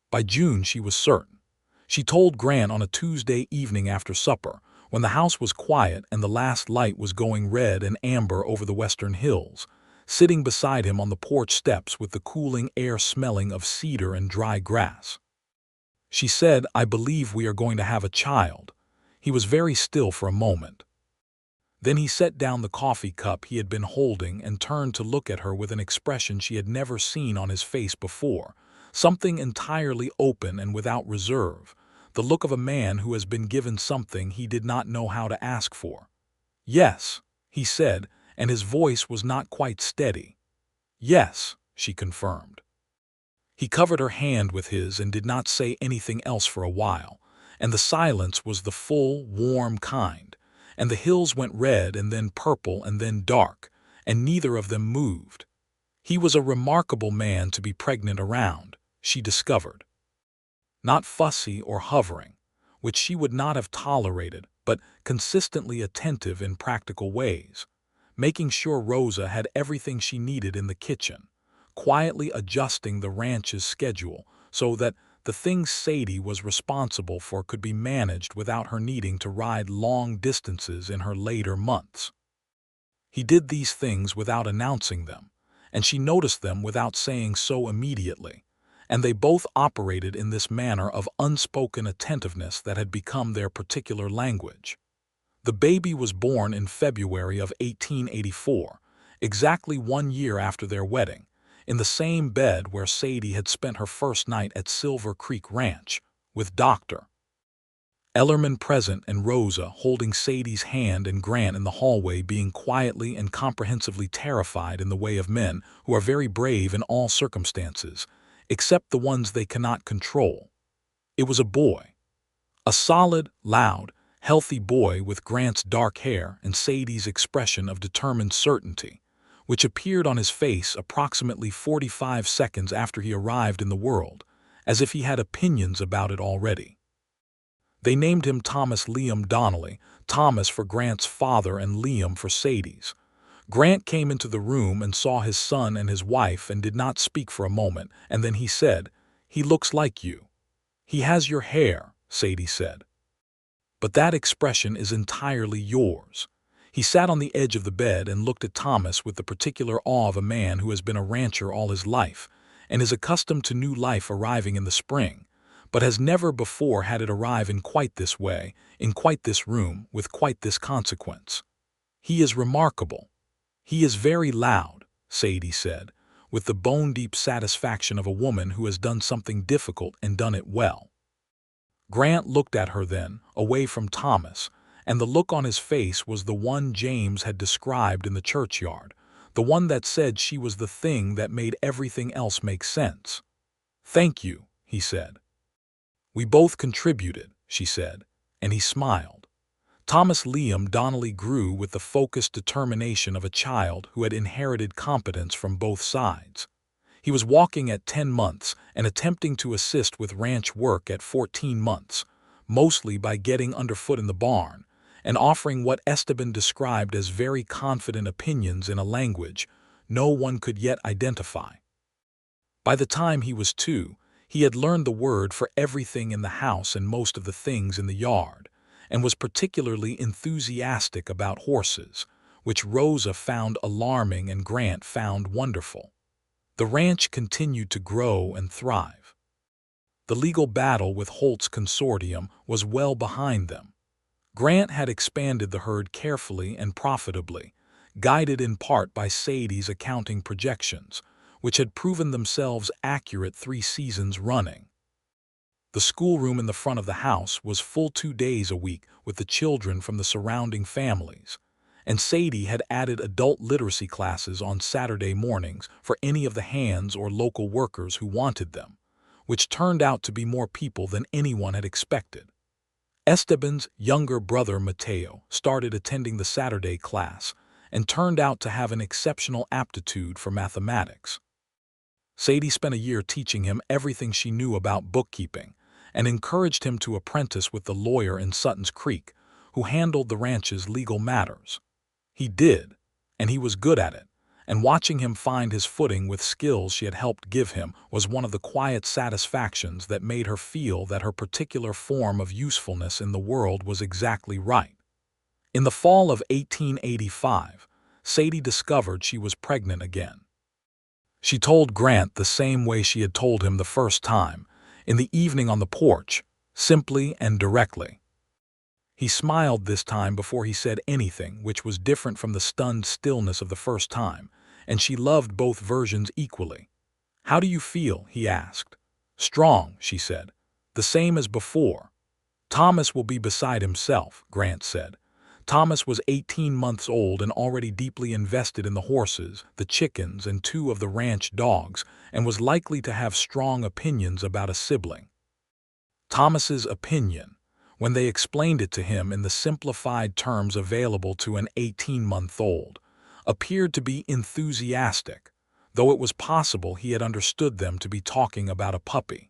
By June, she was certain. She told Grant on a Tuesday evening after supper, when the house was quiet and the last light was going red and amber over the western hills, sitting beside him on the porch steps with the cooling air smelling of cedar and dry grass. She said, "I believe we are going to have a child." He was very still for a moment. Then he set down the coffee cup he had been holding and turned to look at her with an expression she had never seen on his face before, something entirely open and without reserve, the look of a man who has been given something he did not know how to ask for. "Yes," he said, and his voice was not quite steady. "Yes," she confirmed. He covered her hand with his and did not say anything else for a while, and the silence was the full, warm kind, and the hills went red and then purple and then dark, and neither of them moved. He was a remarkable man to be pregnant around, she discovered. Not fussy or hovering, which she would not have tolerated, but consistently attentive in practical ways, making sure Rosa had everything she needed in the kitchen, quietly adjusting the ranch's schedule so that the things Sadie was responsible for could be managed without her needing to ride long distances in her later months. He did these things without announcing them, and she noticed them without saying so immediately, and they both operated in this manner of unspoken attentiveness that had become their particular language. The baby was born in February of 1884, exactly 1 year after their wedding, in the same bed where Sadie had spent her first night at Silver Creek Ranch, with Dr. Ellerman present and Rosa holding Sadie's hand and Grant in the hallway being quietly and comprehensively terrified in the way of men who are very brave in all circumstances, except the ones they cannot control. It was a boy. A solid, loud, healthy boy with Grant's dark hair and Sadie's expression of determined certainty, which appeared on his face approximately 45 seconds after he arrived in the world, as if he had opinions about it already. They named him Thomas Liam Donnelly, Thomas for Grant's father and Liam for Sadie's. Grant came into the room and saw his son and his wife and did not speak for a moment, and then he said, "He looks like you." "He has your hair," Sadie said. "But that expression is entirely yours." He sat on the edge of the bed and looked at Thomas with the particular awe of a man who has been a rancher all his life and is accustomed to new life arriving in the spring, but has never before had it arrive in quite this way, in quite this room, with quite this consequence. "He is remarkable. He is very loud," Sadie said, with the bone-deep satisfaction of a woman who has done something difficult and done it well. Grant looked at her then, away from Thomas, and the look on his face was the one James had described in the churchyard, the one that said she was the thing that made everything else make sense. "Thank you," he said. "We both contributed," she said, and he smiled. Thomas Liam Donnelly grew with the focused determination of a child who had inherited competence from both sides. He was walking at 10 months and attempting to assist with ranch work at 14 months, mostly by getting underfoot in the barn, and offering what Esteban described as very confident opinions in a language no one could yet identify. By the time he was 2, he had learned the word for everything in the house and most of the things in the yard, and was particularly enthusiastic about horses, which Rosa found alarming and Grant found wonderful. The ranch continued to grow and thrive. The legal battle with Holt's consortium was well behind them. Grant had expanded the herd carefully and profitably, guided in part by Sadie's accounting projections, which had proven themselves accurate 3 seasons running. The schoolroom in the front of the house was full 2 days a week with the children from the surrounding families, and Sadie had added adult literacy classes on Saturday mornings for any of the hands or local workers who wanted them, which turned out to be more people than anyone had expected. Esteban's younger brother Mateo started attending the Saturday class and turned out to have an exceptional aptitude for mathematics. Sadie spent a year teaching him everything she knew about bookkeeping and encouraged him to apprentice with the lawyer in Sutton's Creek, who handled the ranch's legal matters. He did, and he was good at it, and watching him find his footing with skills she had helped give him was one of the quiet satisfactions that made her feel that her particular form of usefulness in the world was exactly right. In the fall of 1885, Sadie discovered she was pregnant again. She told Grant the same way she had told him the first time, in the evening on the porch, simply and directly. He smiled this time before he said anything, which was different from the stunned stillness of the first time, and she loved both versions equally. "How do you feel?" he asked. "Strong," she said. "The same as before." "Thomas will be beside himself," Grant said. Thomas was 18 months old and already deeply invested in the horses, the chickens, and 2 of the ranch dogs, and was likely to have strong opinions about a sibling. Thomas's opinion, when they explained it to him in the simplified terms available to an 18-month-old, appeared to be enthusiastic, though it was possible he had understood them to be talking about a puppy.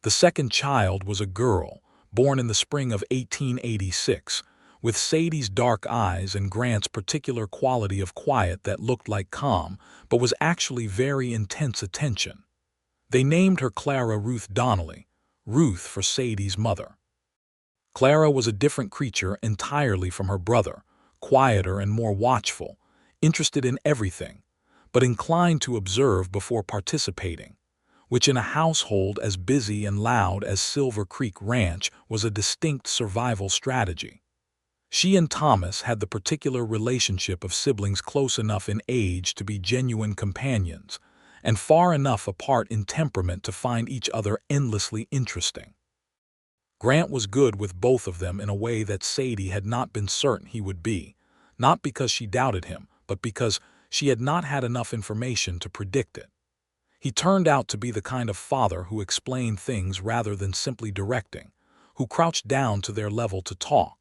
The second child was a girl, born in the spring of 1886, with Sadie's dark eyes and Grant's particular quality of quiet that looked like calm, but was actually very intense attention. They named her Clara Ruth Donnelly, Ruth for Sadie's mother. Clara was a different creature entirely from her brother, quieter and more watchful, interested in everything, but inclined to observe before participating, which in a household as busy and loud as Silver Creek Ranch was a distinct survival strategy. She and Thomas had the particular relationship of siblings close enough in age to be genuine companions, and far enough apart in temperament to find each other endlessly interesting. Grant was good with both of them in a way that Sadie had not been certain he would be, not because she doubted him, but because she had not had enough information to predict it. He turned out to be the kind of father who explained things rather than simply directing, who crouched down to their level to talk,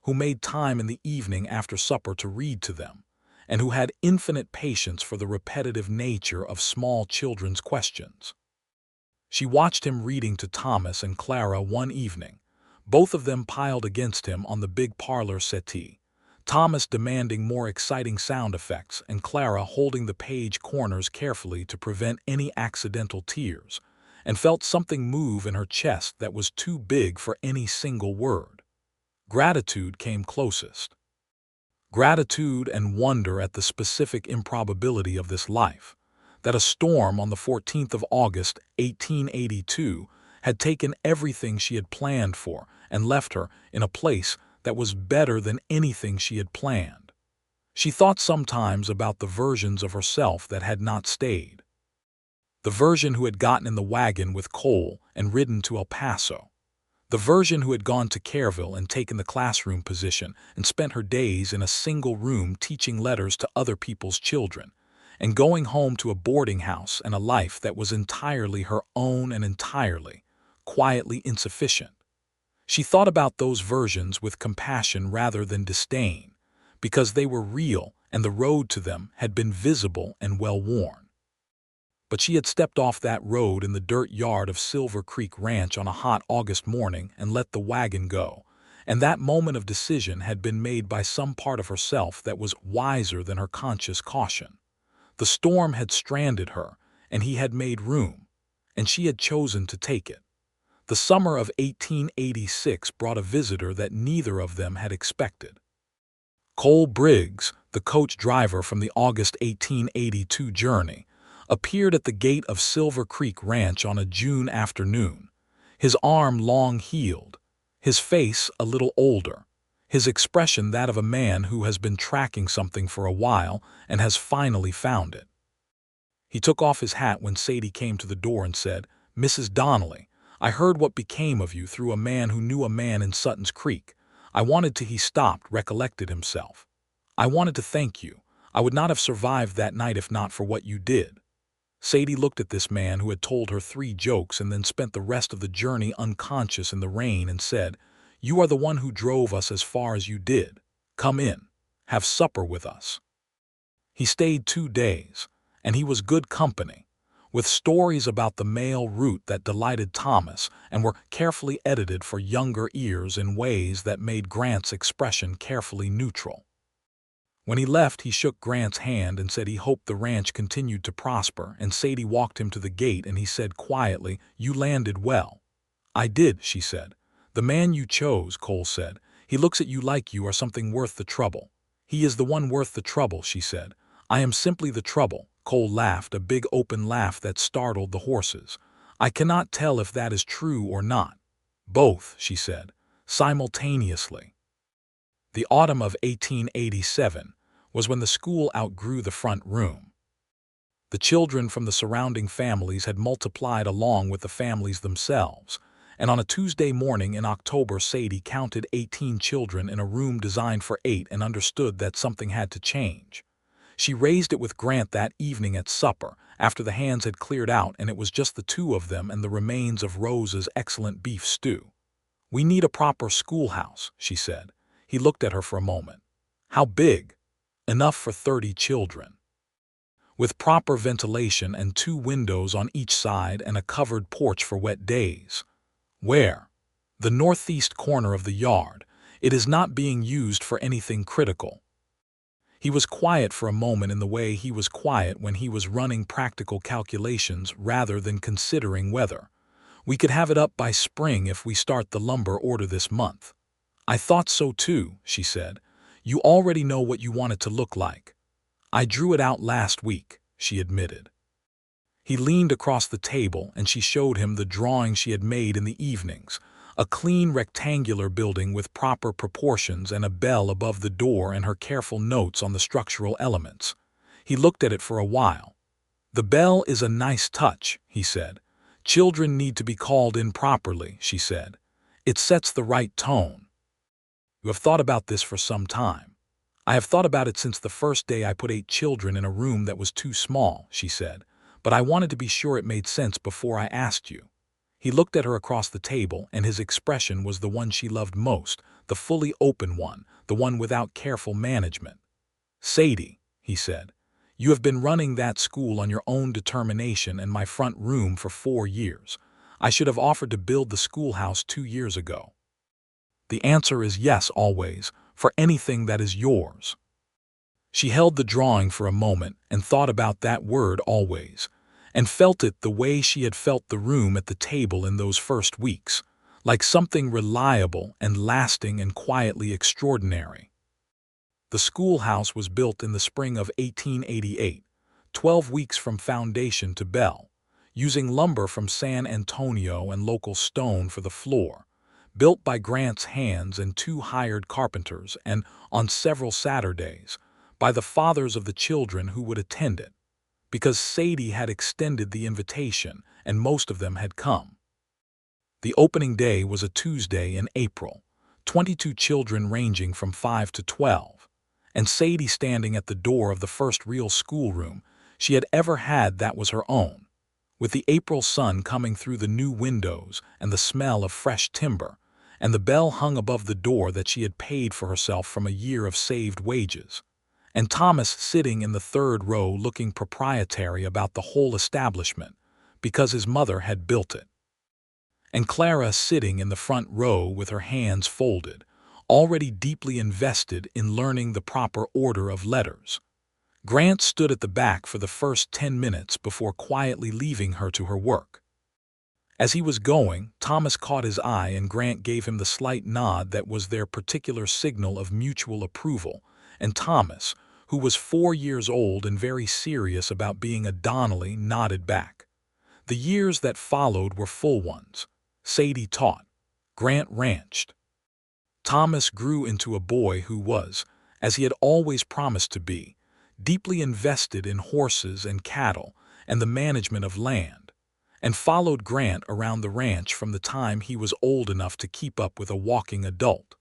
who made time in the evening after supper to read to them, and who had infinite patience for the repetitive nature of small children's questions. She watched him reading to Thomas and Clara one evening, both of them piled against him on the big parlor settee, Thomas demanding more exciting sound effects and Clara holding the page corners carefully to prevent any accidental tears, and felt something move in her chest that was too big for any single word. Gratitude came closest. Gratitude and wonder at the specific improbability of this life, that a storm on the 14th of August, 1882, had taken everything she had planned for and left her in a place that was better than anything she had planned. She thought sometimes about the versions of herself that had not stayed. The version who had gotten in the wagon with Cole and ridden to El Paso. The version who had gone to Careville and taken the classroom position and spent her days in a single room teaching letters to other people's children, and going home to a boarding house and a life that was entirely her own and entirely, quietly insufficient. She thought about those versions with compassion rather than disdain, because they were real and the road to them had been visible and well-worn. But she had stepped off that road in the dirt yard of Silver Creek Ranch on a hot August morning and let the wagon go, and that moment of decision had been made by some part of herself that was wiser than her conscious caution. The storm had stranded her, and he had made room, and she had chosen to take it. The summer of 1886 brought a visitor that neither of them had expected. Cole Briggs, the coach driver from the August 1882 journey, appeared at the gate of Silver Creek Ranch on a June afternoon, his arm long-heeled, his face a little older, his expression that of a man who has been tracking something for a while and has finally found it. He took off his hat when Sadie came to the door and said, "Mrs. Donnelly, I heard what became of you through a man who knew a man in Sutton's Creek. I wanted to—" He stopped, recollected himself. "I wanted to thank you. I would not have survived that night if not for what you did." Sadie looked at this man who had told her 3 jokes and then spent the rest of the journey unconscious in the rain and said, "You are the one who drove us as far as you did. Come in. Have supper with us." He stayed 2 days, and he was good company, with stories about the mail route that delighted Thomas and were carefully edited for younger ears in ways that made Grant's expression carefully neutral. When he left, he shook Grant's hand and said he hoped the ranch continued to prosper, and Sadie walked him to the gate and he said quietly, "You landed well." "I did," she said. "The man you chose," Cole said. "He looks at you like you are something worth the trouble." "He is the one worth the trouble," she said. "I am simply the trouble." Cole laughed, a big open laugh that startled the horses. "I cannot tell if that is true or not." "Both," she said, simultaneously. The autumn of 1887 was when the school outgrew the front room. The children from the surrounding families had multiplied along with the families themselves, and on a Tuesday morning in October, Sadie counted 18 children in a room designed for 8 and understood that something had to change. She raised it with Grant that evening at supper, after the hands had cleared out and it was just the 2 of them and the remains of Rose's excellent beef stew. "We need a proper schoolhouse," she said. He looked at her for a moment. "How big?" "Enough for 30 children. With proper ventilation and 2 windows on each side and a covered porch for wet days." "Where?" "The northeast corner of the yard. It is not being used for anything critical." He was quiet for a moment in the way he was quiet when he was running practical calculations rather than considering weather. "We could have it up by spring if we start the lumber order this month." "I thought so too," she said. "You already know what you want it to look like." "I drew it out last week," she admitted. He leaned across the table and she showed him the drawing she had made in the evenings, a clean rectangular building with proper proportions and a bell above the door and her careful notes on the structural elements. He looked at it for a while. "The bell is a nice touch," he said. "Children need to be called in properly," she said. "It sets the right tone." "You have thought about this for some time." "I have thought about it since the first day I put 8 children in a room that was too small," she said. "But I wanted to be sure it made sense before I asked you." He looked at her across the table, and his expression was the one she loved most, the fully open one, the one without careful management. "Sadie," he said, "you have been running that school on your own determination and my front room for 4 years. I should have offered to build the schoolhouse 2 years ago." "The answer is yes always, for anything that is yours." She held the drawing for a moment and thought about that word always, and felt it the way she had felt the room at the table in those first weeks, like something reliable and lasting and quietly extraordinary. The schoolhouse was built in the spring of 1888, 12 weeks from foundation to bell, using lumber from San Antonio and local stone for the floor, built by Grant's hands and 2 hired carpenters, and, on several Saturdays, by the fathers of the children who would attend it, because Sadie had extended the invitation and most of them had come. The opening day was a Tuesday in April, 22 children ranging from 5 to 12, and Sadie standing at the door of the first real schoolroom she had ever had that was her own, with the April sun coming through the new windows and the smell of fresh timber, and the bell hung above the door that she had paid for herself from a year of saved wages, and Thomas sitting in the 3rd row looking proprietary about the whole establishment, because his mother had built it, and Clara sitting in the front row with her hands folded, already deeply invested in learning the proper order of letters. Grant stood at the back for the first 10 minutes before quietly leaving her to her work. As he was going, Thomas caught his eye and Grant gave him the slight nod that was their particular signal of mutual approval, and Thomas, who was 4 years old and very serious about being a Donnelly, nodded back. The years that followed were full ones. Sadie taught. Grant ranched. Thomas grew into a boy who was, as he had always promised to be, deeply invested in horses and cattle and the management of land, and followed Grant around the ranch from the time he was old enough to keep up with a walking adult.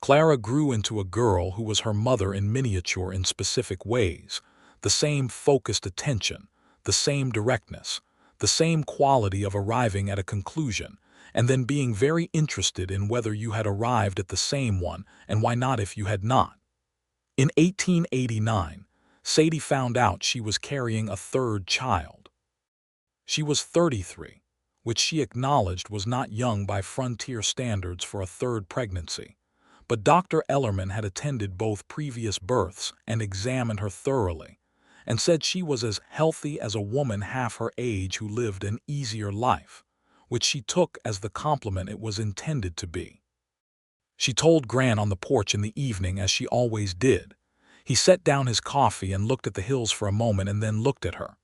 Clara grew into a girl who was her mother in miniature in specific ways, the same focused attention, the same directness, the same quality of arriving at a conclusion, and then being very interested in whether you had arrived at the same one and why not if you had not. In 1889, Sadie found out she was carrying a third child. She was 33, which she acknowledged was not young by frontier standards for a third pregnancy, but Dr. Ellerman had attended both previous births and examined her thoroughly, and said she was as healthy as a woman half her age who lived an easier life, which she took as the compliment it was intended to be. She told Grant on the porch in the evening, as she always did. He set down his coffee and looked at the hills for a moment and then looked at her.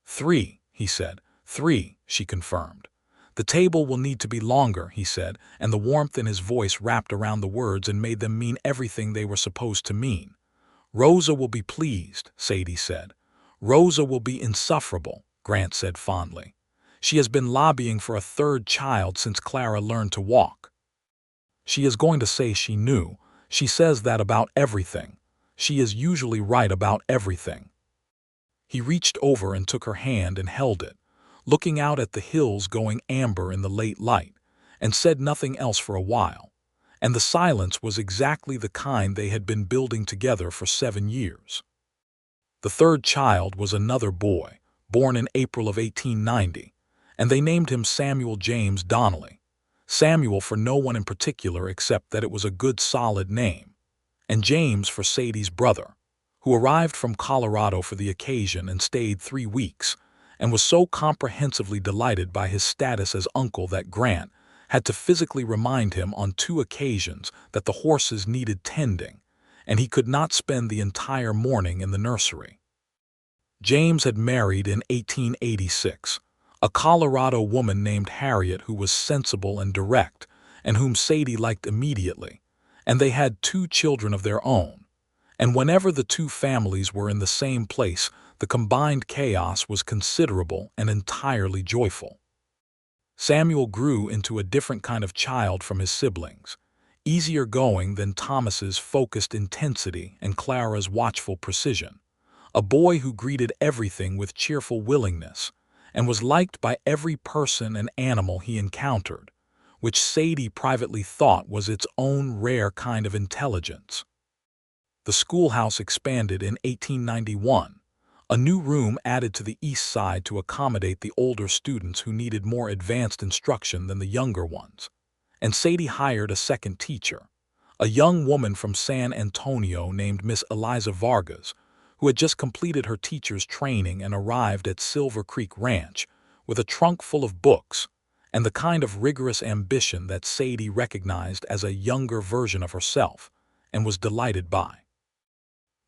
3, he said. 3, she confirmed. The table will need to be longer, he said, and the warmth in his voice wrapped around the words and made them mean everything they were supposed to mean. Rosa will be pleased, Sadie said. Rosa will be insufferable, Grant said fondly. She has been lobbying for a third child since Clara learned to walk. She is going to say she knew. She says that about everything. She is usually right about everything. He reached over and took her hand and held it, looking out at the hills going amber in the late light, and said nothing else for a while. And the silence was exactly the kind they had been building together for 7 years. The third child was another boy, born in April of 1890, and they named him Samuel James Donnelly. Samuel for no one in particular except that it was a good solid name, and James for Sadie's brother, who arrived from Colorado for the occasion and stayed 3 weeks, and was so comprehensively delighted by his status as uncle that Grant had to physically remind him on 2 occasions that the horses needed tending, and he could not spend the entire morning in the nursery. James had married in 1886, a Colorado woman named Harriet who was sensible and direct, and whom Sadie liked immediately, and they had 2 children of their own. And whenever the 2 families were in the same place, the combined chaos was considerable and entirely joyful. Samuel grew into a different kind of child from his siblings, easier going than Thomas's focused intensity and Clara's watchful precision, a boy who greeted everything with cheerful willingness, and was liked by every person and animal he encountered, which Sadie privately thought was its own rare kind of intelligence. The schoolhouse expanded in 1891, a new room added to the east side to accommodate the older students who needed more advanced instruction than the younger ones, and Sadie hired a second teacher, a young woman from San Antonio named Miss Eliza Vargas, who had just completed her teacher's training and arrived at Silver Creek Ranch with a trunk full of books and the kind of rigorous ambition that Sadie recognized as a younger version of herself and was delighted by.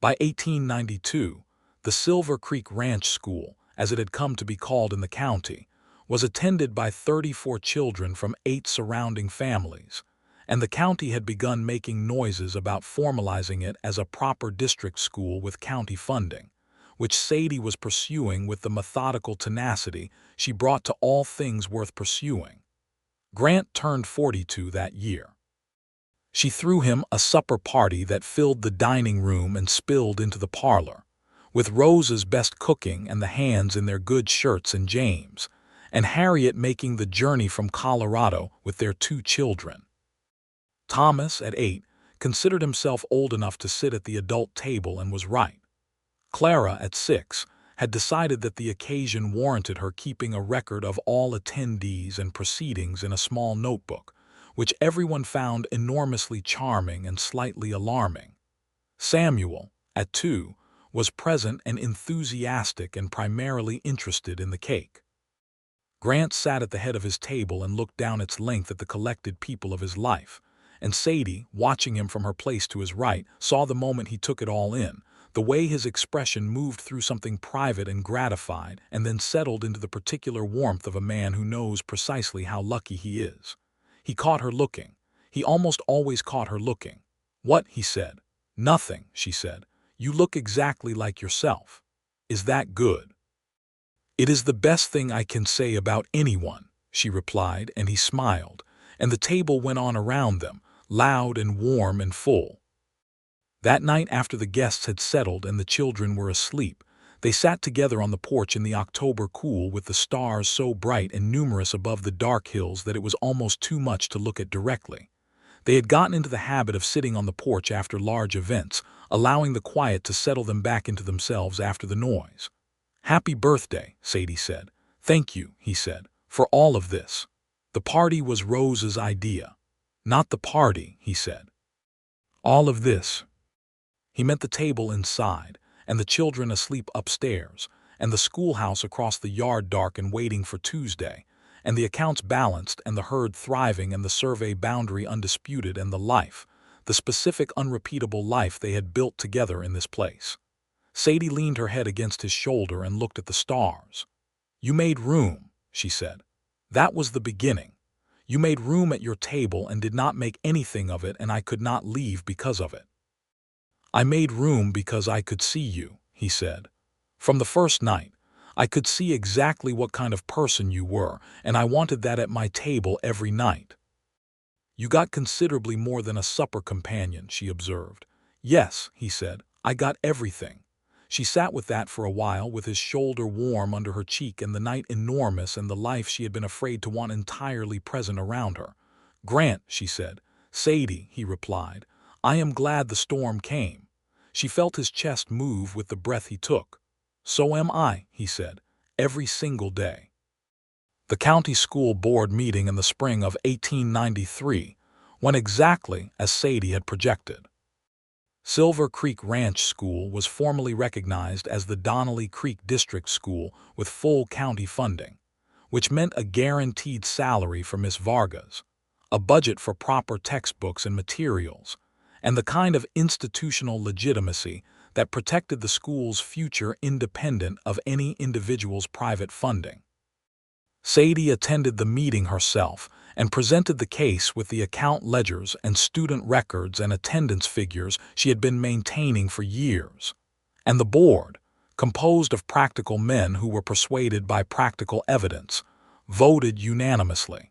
By 1892, the Silver Creek Ranch School, as it had come to be called in the county, was attended by 34 children from 8 surrounding families, and the county had begun making noises about formalizing it as a proper district school with county funding, which Sadie was pursuing with the methodical tenacity she brought to all things worth pursuing. Grant turned 42 that year. She threw him a supper party that filled the dining room and spilled into the parlor, with Rosa's best cooking and the hands in their good shirts and James, and Harriet making the journey from Colorado with their 2 children. Thomas, at 8, considered himself old enough to sit at the adult table and was right. Clara, at 6, had decided that the occasion warranted her keeping a record of all attendees and proceedings in a small notebook, which everyone found enormously charming and slightly alarming. Samuel, at 2, was present and enthusiastic and primarily interested in the cake. Grant sat at the head of his table and looked down its length at the collected people of his life, and Sadie, watching him from her place to his right, saw the moment he took it all in, the way his expression moved through something private and gratified and then settled into the particular warmth of a man who knows precisely how lucky he is. He caught her looking. He almost always caught her looking. "What?" he said. "Nothing," she said. "You look exactly like yourself." "Is that good?" "It is the best thing I can say about anyone," she replied, and he smiled, and the table went on around them, loud and warm and full. That night, after the guests had settled and the children were asleep, they sat together on the porch in the October cool with the stars so bright and numerous above the dark hills that it was almost too much to look at directly. They had gotten into the habit of sitting on the porch after large events, allowing the quiet to settle them back into themselves after the noise. "Happy birthday," Sadie said. "Thank you," he said, "for all of this." "The party was Rose's idea." "Not the party," he said. "All of this." He meant the table inside, and the children asleep upstairs, and the schoolhouse across the yard dark and waiting for Tuesday, and the accounts balanced and the herd thriving and the survey boundary undisputed and the specific unrepeatable life they had built together in this place. Sadie leaned her head against his shoulder and looked at the stars. "You made room," she said. "That was the beginning. You made room at your table and did not make anything of it, and I could not leave because of it." "I made room because I could see you," he said. "From the first night, I could see exactly what kind of person you were, and I wanted that at my table every night." "You got considerably more than a supper companion," she observed. "Yes," he said, "I got everything." She sat with that for a while, with his shoulder warm under her cheek and the night enormous and the life she had been afraid to want entirely present around her. "Grant," she said. "Sadie," he replied, "I am glad the storm came." She felt his chest move with the breath he took. "So am I," he said, "every single day." The county school board meeting in the spring of 1893 went exactly as Sadie had projected. Silver Creek Ranch School was formally recognized as the Donnelly Creek District School with full county funding, which meant a guaranteed salary for Miss Vargas, a budget for proper textbooks and materials, and the kind of institutional legitimacy that protected the school's future independent of any individual's private funding. Sadie attended the meeting herself and presented the case with the account ledgers and student records and attendance figures she had been maintaining for years. And the board, composed of practical men who were persuaded by practical evidence, voted unanimously.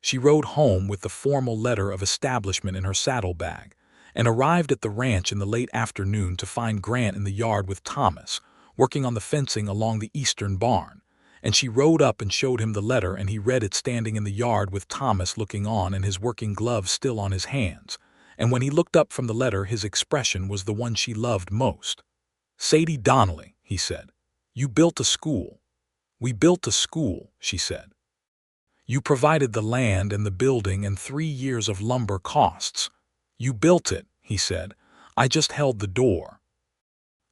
She rode home with the formal letter of establishment in her saddlebag and arrived at the ranch in the late afternoon to find Grant in the yard with Thomas, working on the fencing along the eastern barn, and she rode up and showed him the letter, and he read it standing in the yard with Thomas looking on and his working gloves still on his hands, and when he looked up from the letter his expression was the one she loved most. "Sadie Donnelly," he said, "you built a school." "We built a school," she said. "You provided the land and the building and 3 years of lumber costs." "You built it," he said. "I just held the door."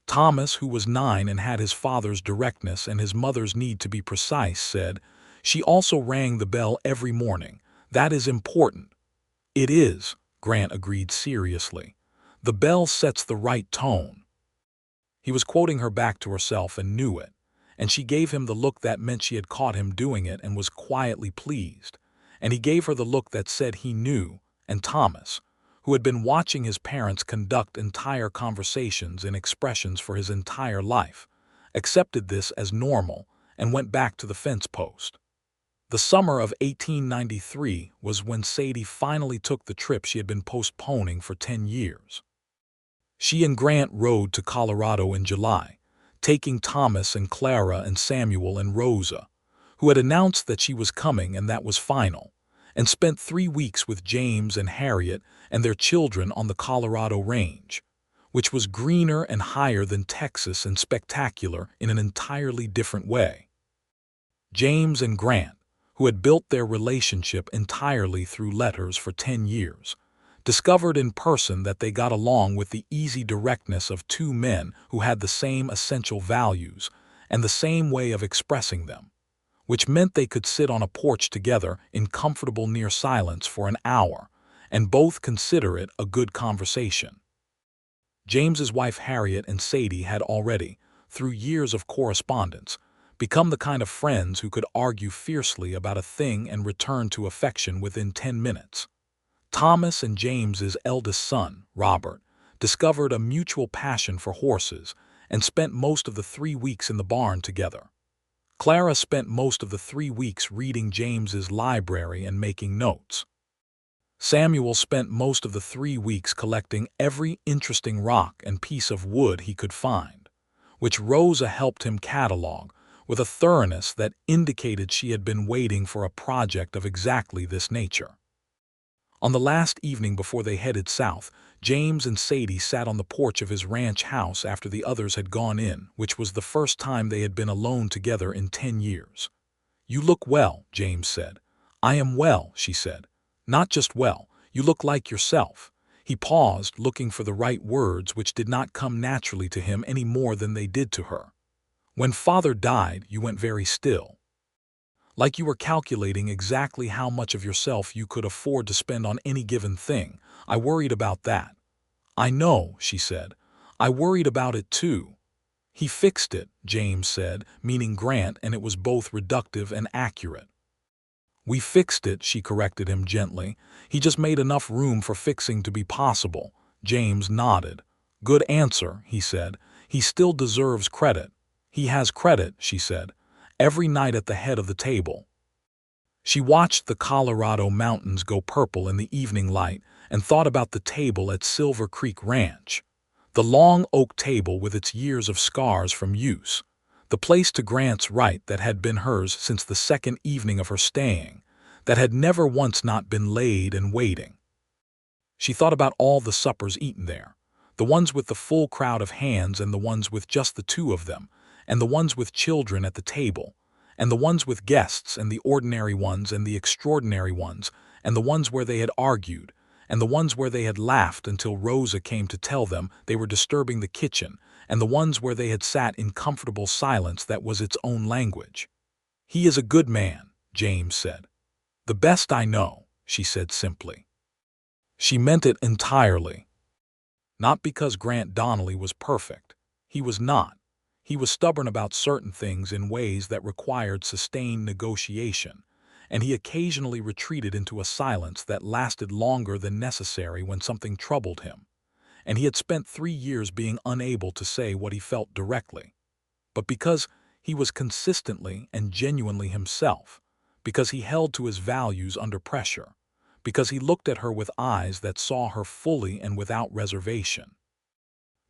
Thomas, who was 9 and had his father's directness and his mother's need to be precise, said, "She also rang the bell every morning. That is important." "It is," Grant agreed seriously. "The bell sets the right tone." He was quoting her back to herself and knew it, and she gave him the look that meant she had caught him doing it and was quietly pleased, and he gave her the look that said he knew, and Thomas, who had been watching his parents conduct entire conversations in expressions for his entire life, accepted this as normal and went back to the fence post. The summer of 1893 was when Sadie finally took the trip she had been postponing for 10 years. She and Grant rode to Colorado in July, taking Thomas and Clara and Samuel and Rosa, who had announced that she was coming and that was final, and spent 3 weeks with James and Harriet and their children on the Colorado Range, which was greener and higher than Texas and spectacular in an entirely different way. James and Grant, who had built their relationship entirely through letters for 10 years, discovered in person that they got along with the easy directness of two men who had the same essential values and the same way of expressing them, which meant they could sit on a porch together in comfortable near silence for an hour and both consider it a good conversation. James's wife Harriet and Sadie had already, through years of correspondence, become the kind of friends who could argue fiercely about a thing and return to affection within 10 minutes. Thomas and James's eldest son, Robert, discovered a mutual passion for horses and spent most of the 3 weeks in the barn together. Clara spent most of the 3 weeks reading James's library and making notes. Samuel spent most of the 3 weeks collecting every interesting rock and piece of wood he could find, which Rosa helped him catalog with a thoroughness that indicated she had been waiting for a project of exactly this nature. On the last evening before they headed south, James and Sadie sat on the porch of his ranch house after the others had gone in, which was the first time they had been alone together in 10 years. "You look well," James said. "I am well," she said. "Not just well, you look like yourself." He paused, looking for the right words which did not come naturally to him any more than they did to her. "When Father died, you went very still. Like you were calculating exactly how much of yourself you could afford to spend on any given thing. I worried about that." "I know," she said. "I worried about it too." "He fixed it," James said, meaning Grant, and it was both reductive and accurate. "We fixed it," she corrected him gently. "He just made enough room for fixing to be possible." James nodded. "Good answer," he said. "He still deserves credit." "He has credit," she said. "Every night at the head of the table." She watched the Colorado mountains go purple in the evening light and thought about the table at Silver Creek Ranch. The long oak table with its years of scars from use. The place to Grant's right that had been hers since the second evening of her staying, that had never once not been laid and waiting. She thought about all the suppers eaten there, the ones with the full crowd of hands and the ones with just the two of them, and the ones with children at the table, and the ones with guests and the ordinary ones and the extraordinary ones, and the ones where they had argued, and the ones where they had laughed until Rosa came to tell them they were disturbing the kitchen, and the ones where they had sat in comfortable silence that was its own language. "He is a good man," James said. "The best I know," she said simply. She meant it entirely. Not because Grant Donnelly was perfect. He was not. He was stubborn about certain things in ways that required sustained negotiation, and he occasionally retreated into a silence that lasted longer than necessary when something troubled him, and he had spent 3 years being unable to say what he felt directly. But because he was consistently and genuinely himself, because he held to his values under pressure, because he looked at her with eyes that saw her fully and without reservation,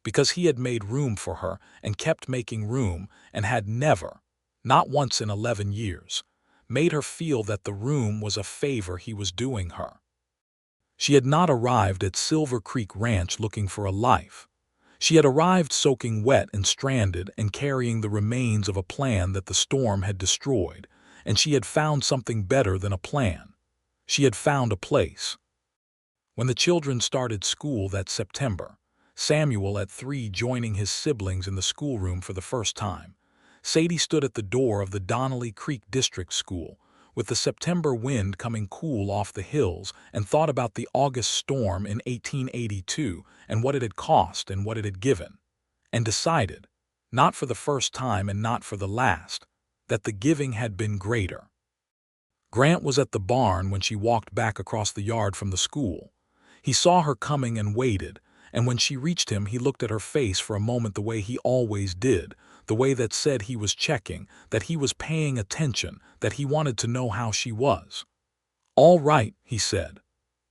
because he had made room for her and kept making room and had never, not once in 11 years, made her feel that the room was a favor he was doing her. She had not arrived at Silver Creek Ranch looking for a life. She had arrived soaking wet and stranded and carrying the remains of a plan that the storm had destroyed, and she had found something better than a plan. She had found a place. When the children started school that September, Samuel at 3 joining his siblings in the schoolroom for the first time, Sadie stood at the door of the Donnelly Creek District School, with the September wind coming cool off the hills, and thought about the August storm in 1882 and what it had cost and what it had given, and decided, not for the first time and not for the last, that the giving had been greater. Grant was at the barn when she walked back across the yard from the school. He saw her coming and waited, and when she reached him he looked at her face for a moment the way he always did, the way that said he was checking, that he was paying attention, that he wanted to know how she was. "All right," he said.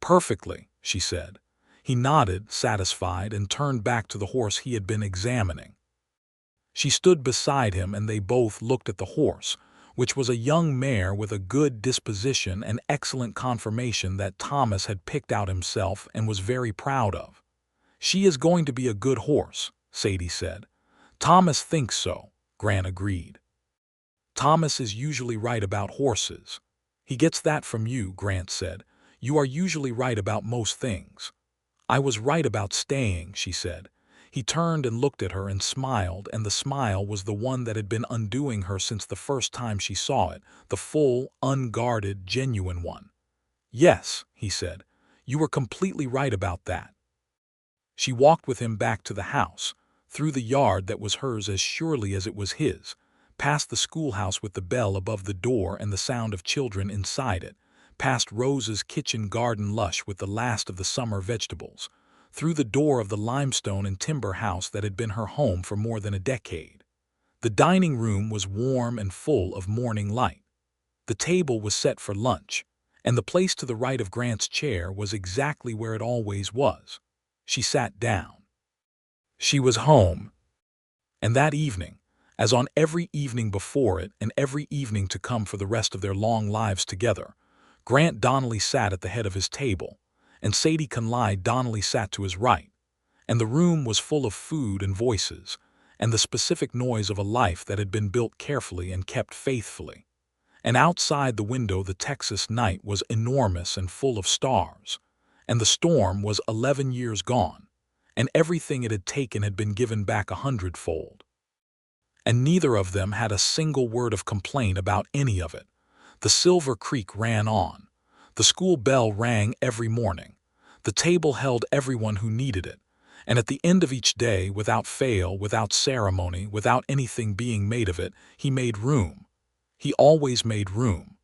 "Perfectly," she said. He nodded, satisfied, and turned back to the horse he had been examining. She stood beside him and they both looked at the horse, which was a young mare with a good disposition and excellent conformation that Thomas had picked out himself and was very proud of. "She is going to be a good horse," Sadie said. "Thomas thinks so," Grant agreed. "Thomas is usually right about horses." "He gets that from you," Grant said. You are usually right about most things." "I was right about staying," she said. He turned and looked at her and smiled, and the smile was the one that had been undoing her since the first time she saw it, the full, unguarded, genuine one. "Yes," he said, "you were completely right about that." She walked with him back to the house, through the yard that was hers as surely as it was his, past the schoolhouse with the bell above the door and the sound of children inside it, past Rose's kitchen garden lush with the last of the summer vegetables, through the door of the limestone and timber house that had been her home for more than a decade. The dining room was warm and full of morning light. The table was set for lunch, and the place to the right of Grant's chair was exactly where it always was. She sat down. She was home. And that evening, as on every evening before it and every evening to come for the rest of their long lives together, Grant Donnelly sat at the head of his table, and Sadie Conley Donnelly sat to his right, and the room was full of food and voices, and the specific noise of a life that had been built carefully and kept faithfully. And outside the window the Texas night was enormous and full of stars, and the storm was 11 years gone, and everything it had taken had been given back 100-fold. And neither of them had a single word of complaint about any of it. The Silver Creek ran on. The school bell rang every morning. The table held everyone who needed it, and at the end of each day, without fail, without ceremony, without anything being made of it, he made room. He always made room.